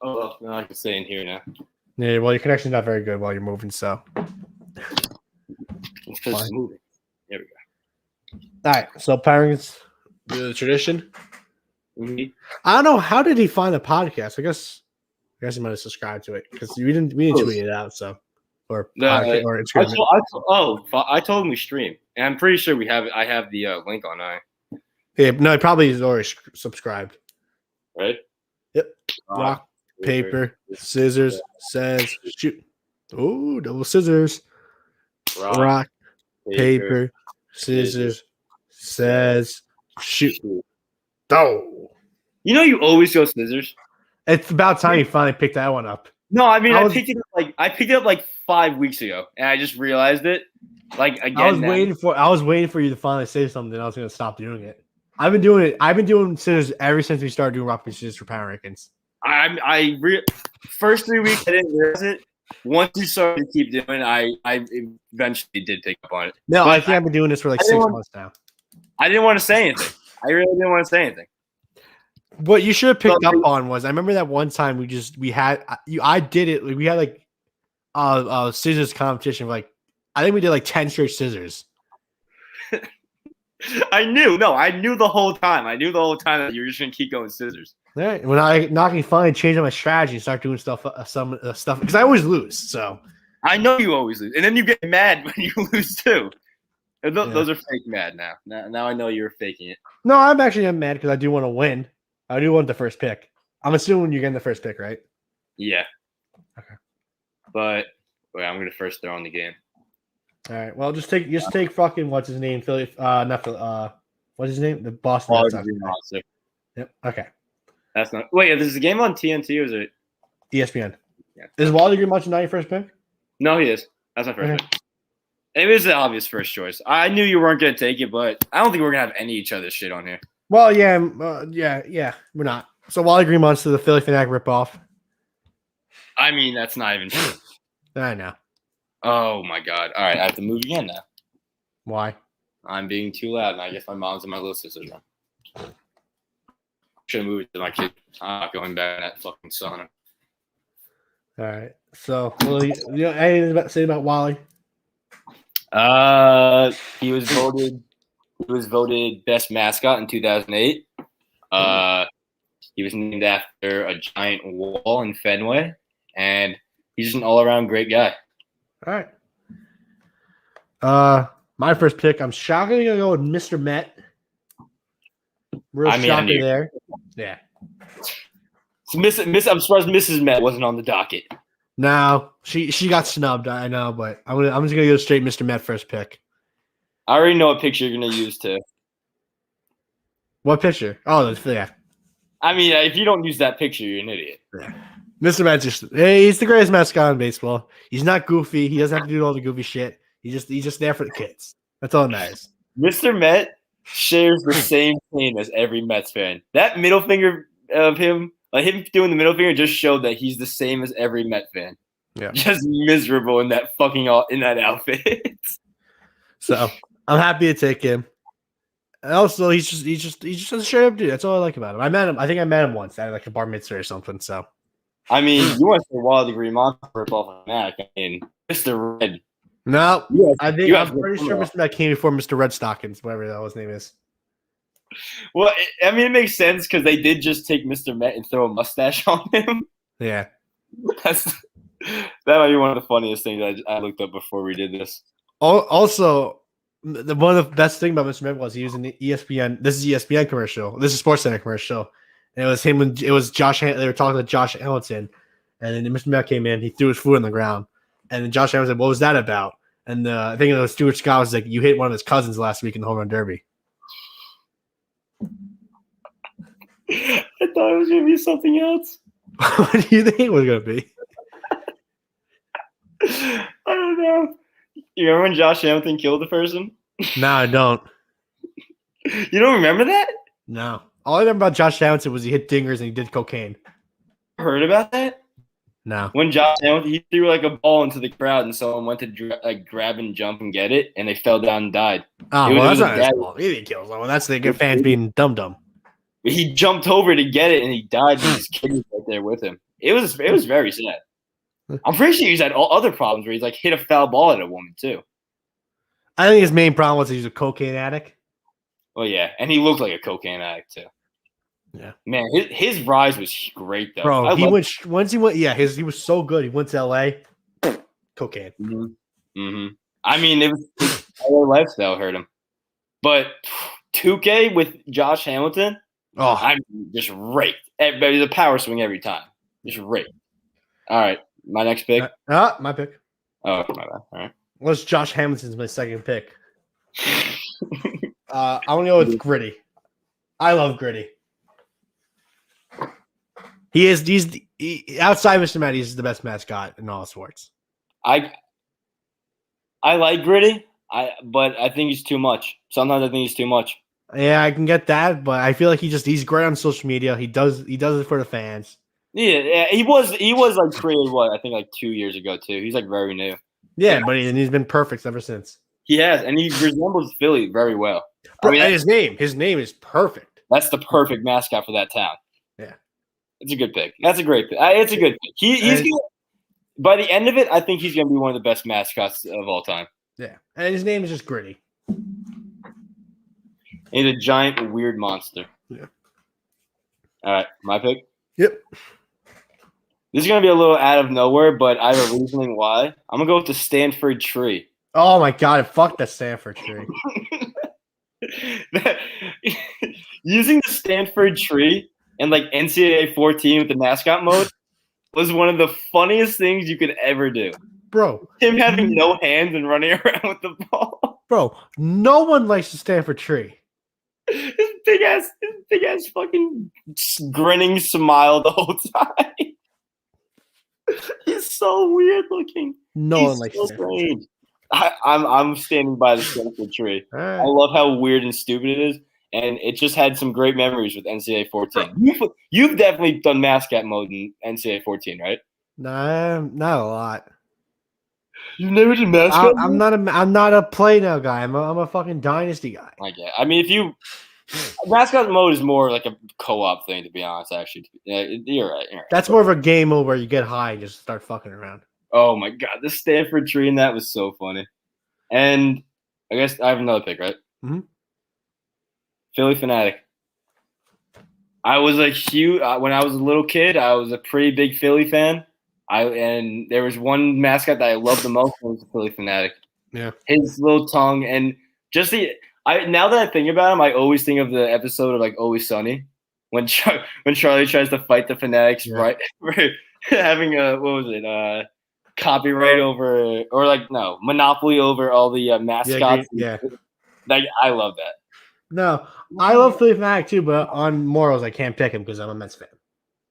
Oh, no, I can stay in here now. Yeah, well, your connection's not very good while you're moving, so. It's because it's moving. There we go. All right, so parents, the tradition. Mm-hmm. I don't know, how did he find the podcast? I guess he might have subscribed to it because we didn't tweet it out, so or Instagram. I told him we stream, and I'm pretty sure we have it. I have the link on. Yeah, no, he probably is already subscribed. Right? Yep. Rock, paper, scissors, says, shoot. Oh, double scissors. Rock, paper, scissors, says, shoot. Oh. You know you always go scissors. It's about time you finally picked that one up. No, I mean I picked it up like 5 weeks ago, and I just realized it. Like again, I was waiting for you to finally say something. I was going to stop doing it. I've been doing it. I've been doing scissors ever since we started doing rock paper scissors for power rankings. First 3 weeks I didn't realize it. Once you started to keep doing, I eventually did pick up on it. No, I think I've been doing this for like 6 months now. I didn't want to say anything. I really didn't want to say anything. What you should have picked up on was I remember that one time I did it. We had like scissors competition. Like I think we did like 10 straight scissors. I knew the whole time. I knew the whole time that you were just gonna keep going scissors. All right. When I can finally change my strategy and start doing stuff because I always lose. So I know you always lose, and then you get mad when you lose too. And those are fake mad now. Now I know you're faking it. No, I'm mad because I do want to win. I do want the first pick. I'm assuming you're getting the first pick, right? Yeah. Okay. But wait, I'm gonna first throw in the game. All right. Well, just take fucking what's his name, Philly. Not Philly. What's his name? The Boston Red Sox. Yep. Okay. That's not. Wait, this is a game on TNT or is it ESPN? Yeah. Is Wally Green not your first pick? No, he is. That's my first pick. It was the obvious first choice. I knew you weren't gonna take it, but I don't think we're gonna have any of each other's shit on here. Well, yeah, we're not. So Wally Greenmont's to the Philly Fanatic ripoff. I mean, that's not even true. I know. Oh my god! All right, I have to move again now. Why? I'm being too loud, and I guess my mom's and my little sister's on. Should have moved it to my kid. I'm not going back in that fucking sauna. All right. So, you know anything to say about Wally? He was voted best mascot in 2008. He was named after a giant wall in Fenway, and he's just an all-around great guy. All right. My first pick, I'm shockingly gonna go with Mr. Met. Real shocker there. Yeah. So I'm surprised Mrs. Met wasn't on the docket. No, she got snubbed. I know, but I'm just gonna go straight Mr. Met first pick. I already know what picture you're gonna use too. What picture? Oh, yeah. I mean, if you don't use that picture, you're an idiot. Yeah. Mr. Met's he's the greatest mascot in baseball. He's not goofy. He doesn't have to do all the goofy shit. He's just there for the kids. That's all that matters. Mr. Met shares the same pain as every Mets fan. That middle finger of him, like him doing the middle finger, just showed that he's the same as every Met fan. Yeah, just miserable in that outfit. So I'm happy to take him. And also, he's just a straight up dude. That's all I like about him. I met him. I think I met him once at like a bar mitzvah or something. So, I mean, you want to say Wild the Green Monster rip off of Mac? I mean, Mr. Red. No, I'm pretty sure Mr. Met came before Mr. Red Stockings, whatever the hell his name is. Well, I mean, it makes sense because they did just take Mr. Met and throw a mustache on him. Yeah, that might be one of the funniest things I looked up before we did this. Also, one of the best things about Mr. Met was he was in the ESPN. This is ESPN commercial. This is SportsCenter commercial, and it was him. And it was Josh. They were talking to Josh Hamilton, and then Mr. Met came in. He threw his foot on the ground, and then Josh Hamilton said, "What was that about?" And I think it was Stuart Scott was like, "You hit one of his cousins last week in the home run derby." I thought it was gonna be something else. What do you think it was gonna be? I don't know. You remember when Josh Hamilton killed the person? No, I don't. You don't remember that? No. All I remember about Josh Hamilton was he hit dingers and he did cocaine. Heard about that? No. When Josh Hamilton, he threw like a ball into the crowd and someone went to grab and jump and get it, and they fell down and died. Oh, well, that's not his fault. He didn't kill someone. That's the good fans being dumb. He jumped over to get it and he died, and his kid was right there with him. It was very sad. I'm pretty sure he's had all other problems where he's like hit a foul ball at a woman too. I think his main problem was he was a cocaine addict. Well, yeah, and he looked like a cocaine addict too. Yeah, man, his rise was great though. Bro, he was so good. He went to LA, cocaine. Mm-hmm. I mean, it was LA lifestyle hurt him, but 2K with Josh Hamilton, Oh, I'm just raped. The power swing every time. Just raped. All right, my next pick. my pick. Oh, my bad. All right. What's Josh Hamilton's my second pick? I want to go with Gritty. I love Gritty. He's outside Mr. Matt, he's the best mascot in all sports. I like Gritty, but I think he's too much. Sometimes I think he's too much. Yeah, I can get that, but I feel like he's great on social media. He does it for the fans. Yeah, he was like created I think like 2 years ago too. He's like very new. Yeah, but he's been perfect ever since. He has, and he resembles Philly very well. Bro, his name is perfect. That's the perfect mascot for that town. Yeah, it's a good pick. That's a great pick. It's a good pick. He's gonna, by the end of it, I think he's gonna be one of the best mascots of all time. Yeah, and his name is just Gritty. He's a giant weird monster. Yeah. All right, my pick. Yep. This is gonna be a little out of nowhere, but I have a reasoning why. I'm gonna go with the Stanford tree. Oh my god! Fuck the Stanford tree. Using the Stanford tree and like NCAA 14 with the mascot mode was one of the funniest things you could ever do. Bro, him having no hands and running around with the ball. Bro, no one likes the Stanford tree. His big ass fucking grinning smile the whole time. He's so weird looking. No one likes so strange. I'm standing by the Stanford tree. Right. I love how weird and stupid it is, and it just had some great memories with NCAA 14. You've definitely done mascot mode in NCAA 14, right? Nah, not a lot. You've never done mascot mode? I'm not a play now guy. I'm a fucking dynasty guy. I mean, if you mascot mode is more like a co-op thing, to be honest. Actually, you're right. That's more of a game mode where you get high and just start fucking around. Oh my god, the Stanford tree and that was so funny. And I guess I have another pick, right? Mm-hmm. Philly Fanatic. I was a huge when I was a little kid. I was a pretty big Philly fan. And there was one mascot that I loved the most. Was the Philly Fanatic. Yeah, his little tongue and just now that I think about him, I always think of the episode of like Always Sunny when Charlie tries to fight the Fanatics, right? Having copyright over monopoly over all the mascots. Yeah. Like I love that. No, I love Philly Fanatic too, but on morals I can't pick him because I'm a Mets fan.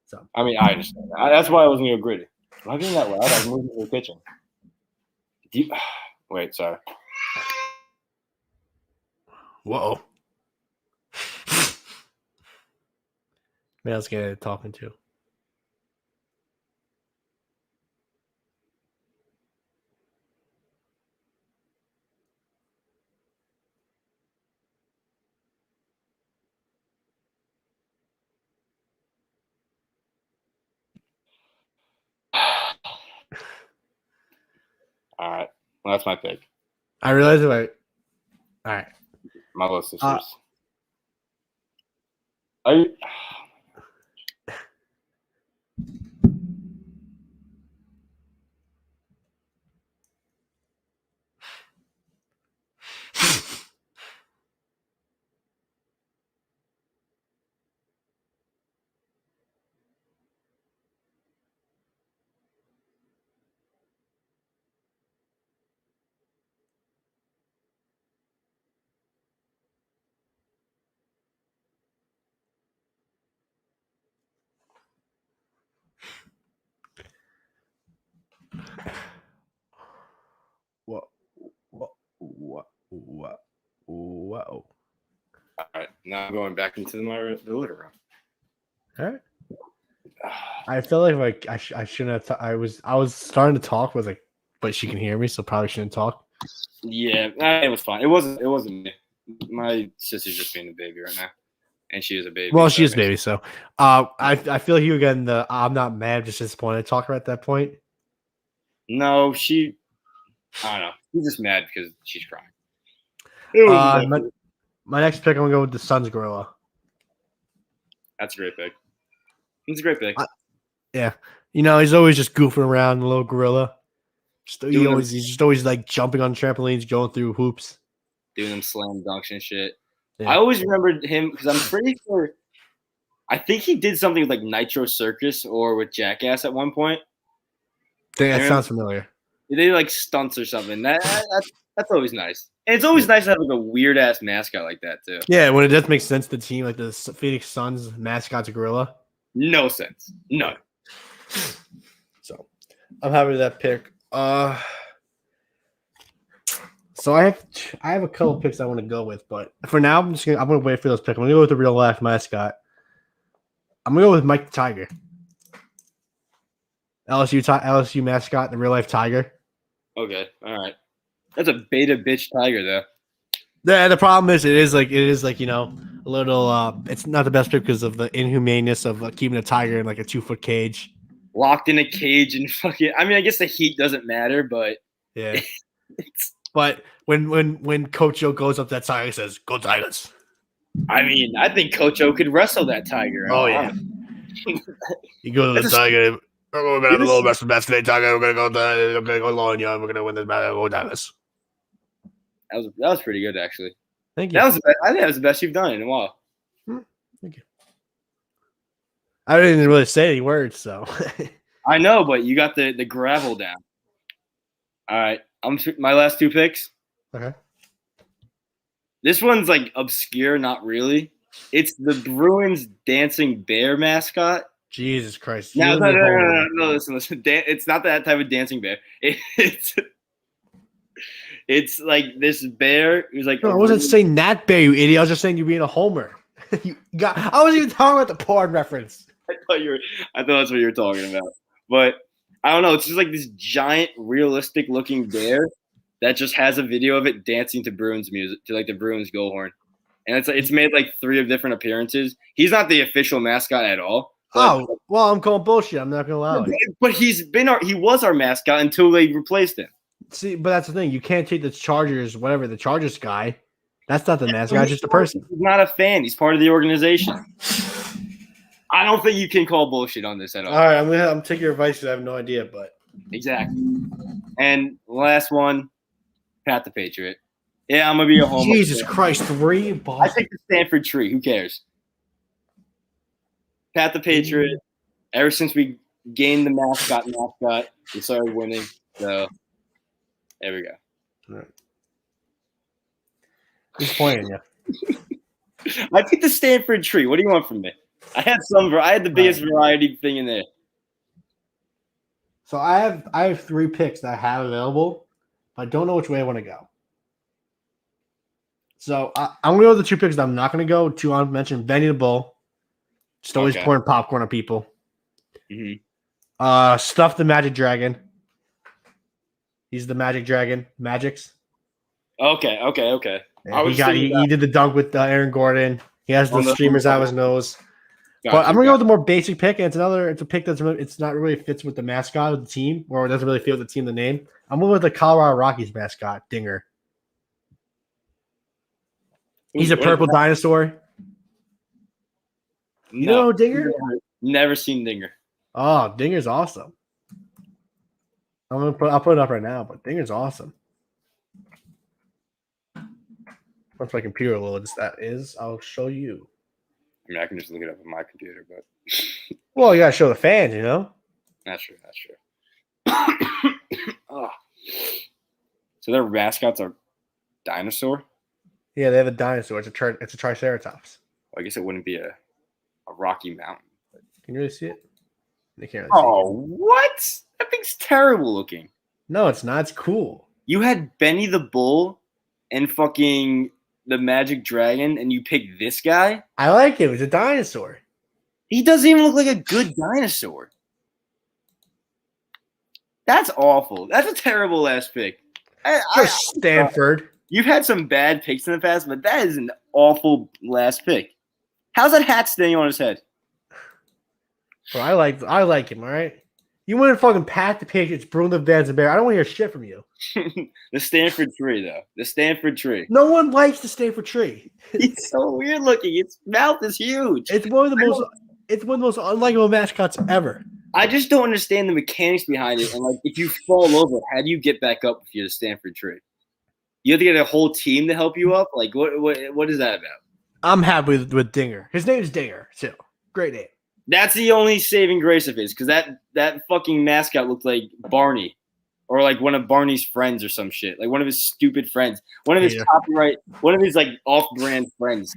So I mean, I understand. That's why I wasn't gonna go Gritty. Am I getting that loud? I was moving to the kitchen. Wait, sorry. Whoa. Man, let's get talking to. All right. Well, that's my pick. I realize it. All right. My little sisters. Are you? Whoa. All right. Now I'm going back into the living room. All right. I feel like I shouldn't have. I was starting to talk but she can hear me, so probably shouldn't talk. Yeah, it was fine. It wasn't me. My sister's just being a baby right now, and she is a baby. Well, she is a baby, so I feel like you again. I'm not mad, just disappointed. Talk her at that point. No, I don't know. She's just mad because she's crying. My next pick, I'm gonna go with the Suns gorilla. That's a great pick. He's a great pick. Yeah, he's always just goofing around, the little gorilla. He's just always like jumping on trampolines, going through hoops, doing them slam dunks and shit. Yeah. I always remembered him because I'm pretty sure I think he did something with like Nitro Circus or with Jackass at one point. That sounds familiar. They did like stunts or something. That's always nice. And it's always nice to have like a weird ass mascot like that too. Yeah, when it does make sense, the team like the Phoenix Suns mascot's a gorilla. No sense. None. So I'm happy with that pick. So I have a couple picks I want to go with, but for now I'm gonna wait for those picks. I'm gonna go with the real life mascot. I'm gonna go with Mike the Tiger. LSU mascot, the real life tiger. Okay, all right. That's a beta bitch tiger though. Yeah, the problem is it is like a little. It's not the best pick because of the inhumaneness of keeping a tiger in like a 2-foot cage, locked in a cage and fucking. I mean, I guess the heat doesn't matter, but yeah. But when Coach O goes up that tiger, he says, "Go Tigers." I mean, I think Coach O could wrestle that tiger. Oh yeah. You go to the tiger. We're gonna have a little wrestle match today, tiger. We're gonna go long, young. We're gonna win this battle. Go Tigers. That was pretty good, actually. Thank you. I think that was the best you've done in a while. Thank you. I didn't really say any words, so. I know, but you got the gravel down. All right, my last two picks. Okay. This one's like obscure, not really. It's the Bruins dancing bear mascot. Jesus Christ! No, listen. It's not that type of dancing bear. It's like this bear who's like. No, I wasn't saying that bear, you idiot. I was just saying you being a homer. I wasn't even talking about the porn reference. I thought that's what you were talking about. But I don't know. It's just like this giant, realistic looking bear that just has a video of it dancing to Bruins music, to like the Bruins goal horn. And it's made like 3 different appearances. He's not the official mascot at all. But, I'm calling bullshit. I'm not gonna allow it. But he was our mascot until they replaced him. See, but that's the thing. You can't take the Chargers, whatever, the Chargers guy. That's not the mascot, just a person. He's not a fan. He's part of the organization. I don't think you can call bullshit on this at all. All right, I'm taking your advice because I have no idea, but exactly. And last one, Pat the Patriot. Yeah, I'm gonna be a homer. Jesus Christ, 3 balls. I think the Stanford tree. Who cares? Pat the Patriot. Ever since we gained the mascot, we started winning. So there we go. All right. Who's pointing you? I picked the Stanford tree. What do you want from me? I had the biggest variety thing in there. So I have 3 picks that I have available. I don't know which way I want to go. So I'm gonna go with the 2 picks that I'm not gonna go. 2 I mentioned Benny the Bull. Just always pouring popcorn on people. Mm-hmm. Stuff the Magic Dragon. He's the Magic Dragon. Magic's. Okay. Yeah, he did the dunk with Aaron Gordon. He has the streamers out his nose. But I'm gonna go with the more basic pick, and it's a pick it's not really fits with the mascot of the team, or it doesn't really fit with the team, the name. I'm going with the Colorado Rockies mascot, Dinger. He's a purple dinosaur. You know Dinger? Never seen Dinger. Oh, Dinger's awesome. I'll put it up right now, but Dinger's awesome. Once my computer loads, I'll show you. I mean, I can just look it up on my computer, but well, you gotta show the fans, you know. That's true. Oh. So their mascots are dinosaur. Yeah, they have a dinosaur. It's a triceratops. Well, I guess it wouldn't be a Rocky Mountain. Can you really see it? They can't really see it. What? That thing's terrible looking. No, it's not. It's cool. You had Benny the Bull and fucking the Magic Dragon, and you picked this guy? I like him. He's a dinosaur. He doesn't even look like a good dinosaur. That's awful. That's a terrible last pick. Stanford. You've had some bad picks in the past, but that is an awful last pick. How's that hat staying on his head? Bro, I like him, all right? You want to fucking Pat the Patriots, Bruin the Vans and Bear. I don't want to hear shit from you. The Stanford tree, though. The Stanford tree. No one likes the Stanford tree. It's so weird looking. Its mouth is huge. It's one of the most unlikable mascots ever. I just don't understand the mechanics behind it. And like, if you fall over, how do you get back up if you're the Stanford tree? You have to get a whole team to help you up. Like, what is that about? I'm happy with Dinger. His name is Dinger too. Great name. That's the only saving grace of his, because that fucking mascot looked like Barney, or like one of Barney's friends or some shit, like one of his stupid friends, one of his like off-brand friends.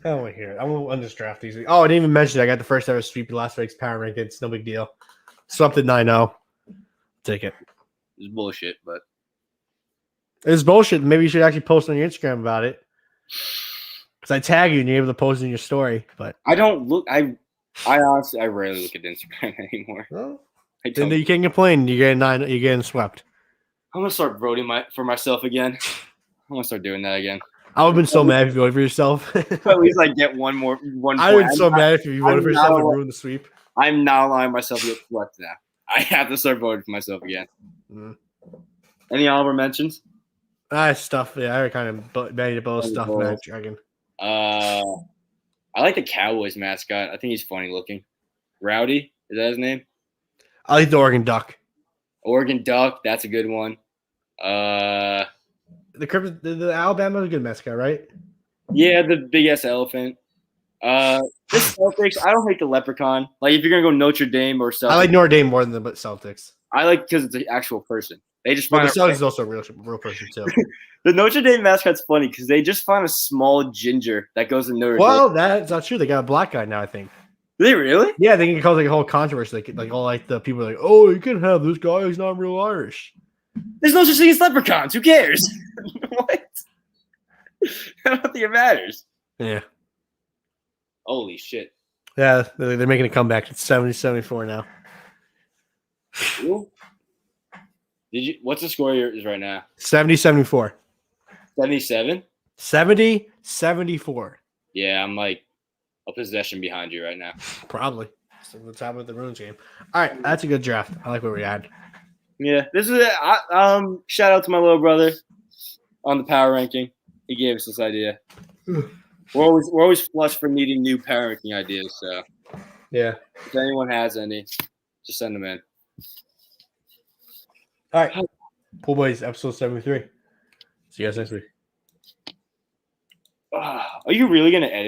I don't want to hear it. I won't underdraft these. Oh, I didn't even mention it. I got the first ever sweep in Las Vegas power rankings. No big deal. Swept at 9-0. Take it. It's bullshit, but It's bullshit. Maybe you should actually post on your Instagram about it. Because I tag you and you're able to post in your story. But I don't look. I honestly, I rarely look at Instagram anymore. well, I then don't. you can't complain. You're getting swept. I'm gonna start voting for myself again. I'm gonna start doing that again. I would have been so mad if you voted for yourself. At least I get one I point. would have been so mad if you voted for yourself and ruined the sweep. I'm not allowing myself to get swept now. I have to start voting for myself again. Mm. Any honorable mentions? Stuff. Yeah, I kind of made it both stuff. Magic Dragon. I like the Cowboys mascot. I think he's funny looking. Rowdy, is that his name? I like the Oregon Duck. Oregon Duck, that's a good one. The Alabama is a good mascot, right? Yeah, the big ass elephant. The Celtics, I don't hate the leprechaun. Like if you're gonna go Notre Dame or Celtics, I like Notre Dame more than the Celtics. I like because it's an actual person. They just But find the Celtics is also a real person too. the Notre Dame mascot's funny because they just find a small ginger that goes in Notre Dame. Well, that's not true. They got a black guy now, I think. Do they really? Yeah, they can cause like a whole controversy. Like all like the people are like, oh, you can have this guy who's not real Irish. There's no such thing as leprechauns. Who cares? What? I don't think it matters. Yeah. Holy shit. Yeah, they're making a comeback. It's 70-74 now. Ooh. What's the score is right now? 70-74. 77? 70-74. Yeah, I'm like a possession behind you right now. Probably. So the top of the Bruins game. All right, that's a good draft. I like where we had. Yeah, this is it. Shout out to my little brother on the power ranking. He gave us this idea. We're always flush for needing new power ranking ideas. So Yeah. if anyone has any, just send them in. All right. Pool Boys, episode 73. See you guys next week. Are you really gonna edit?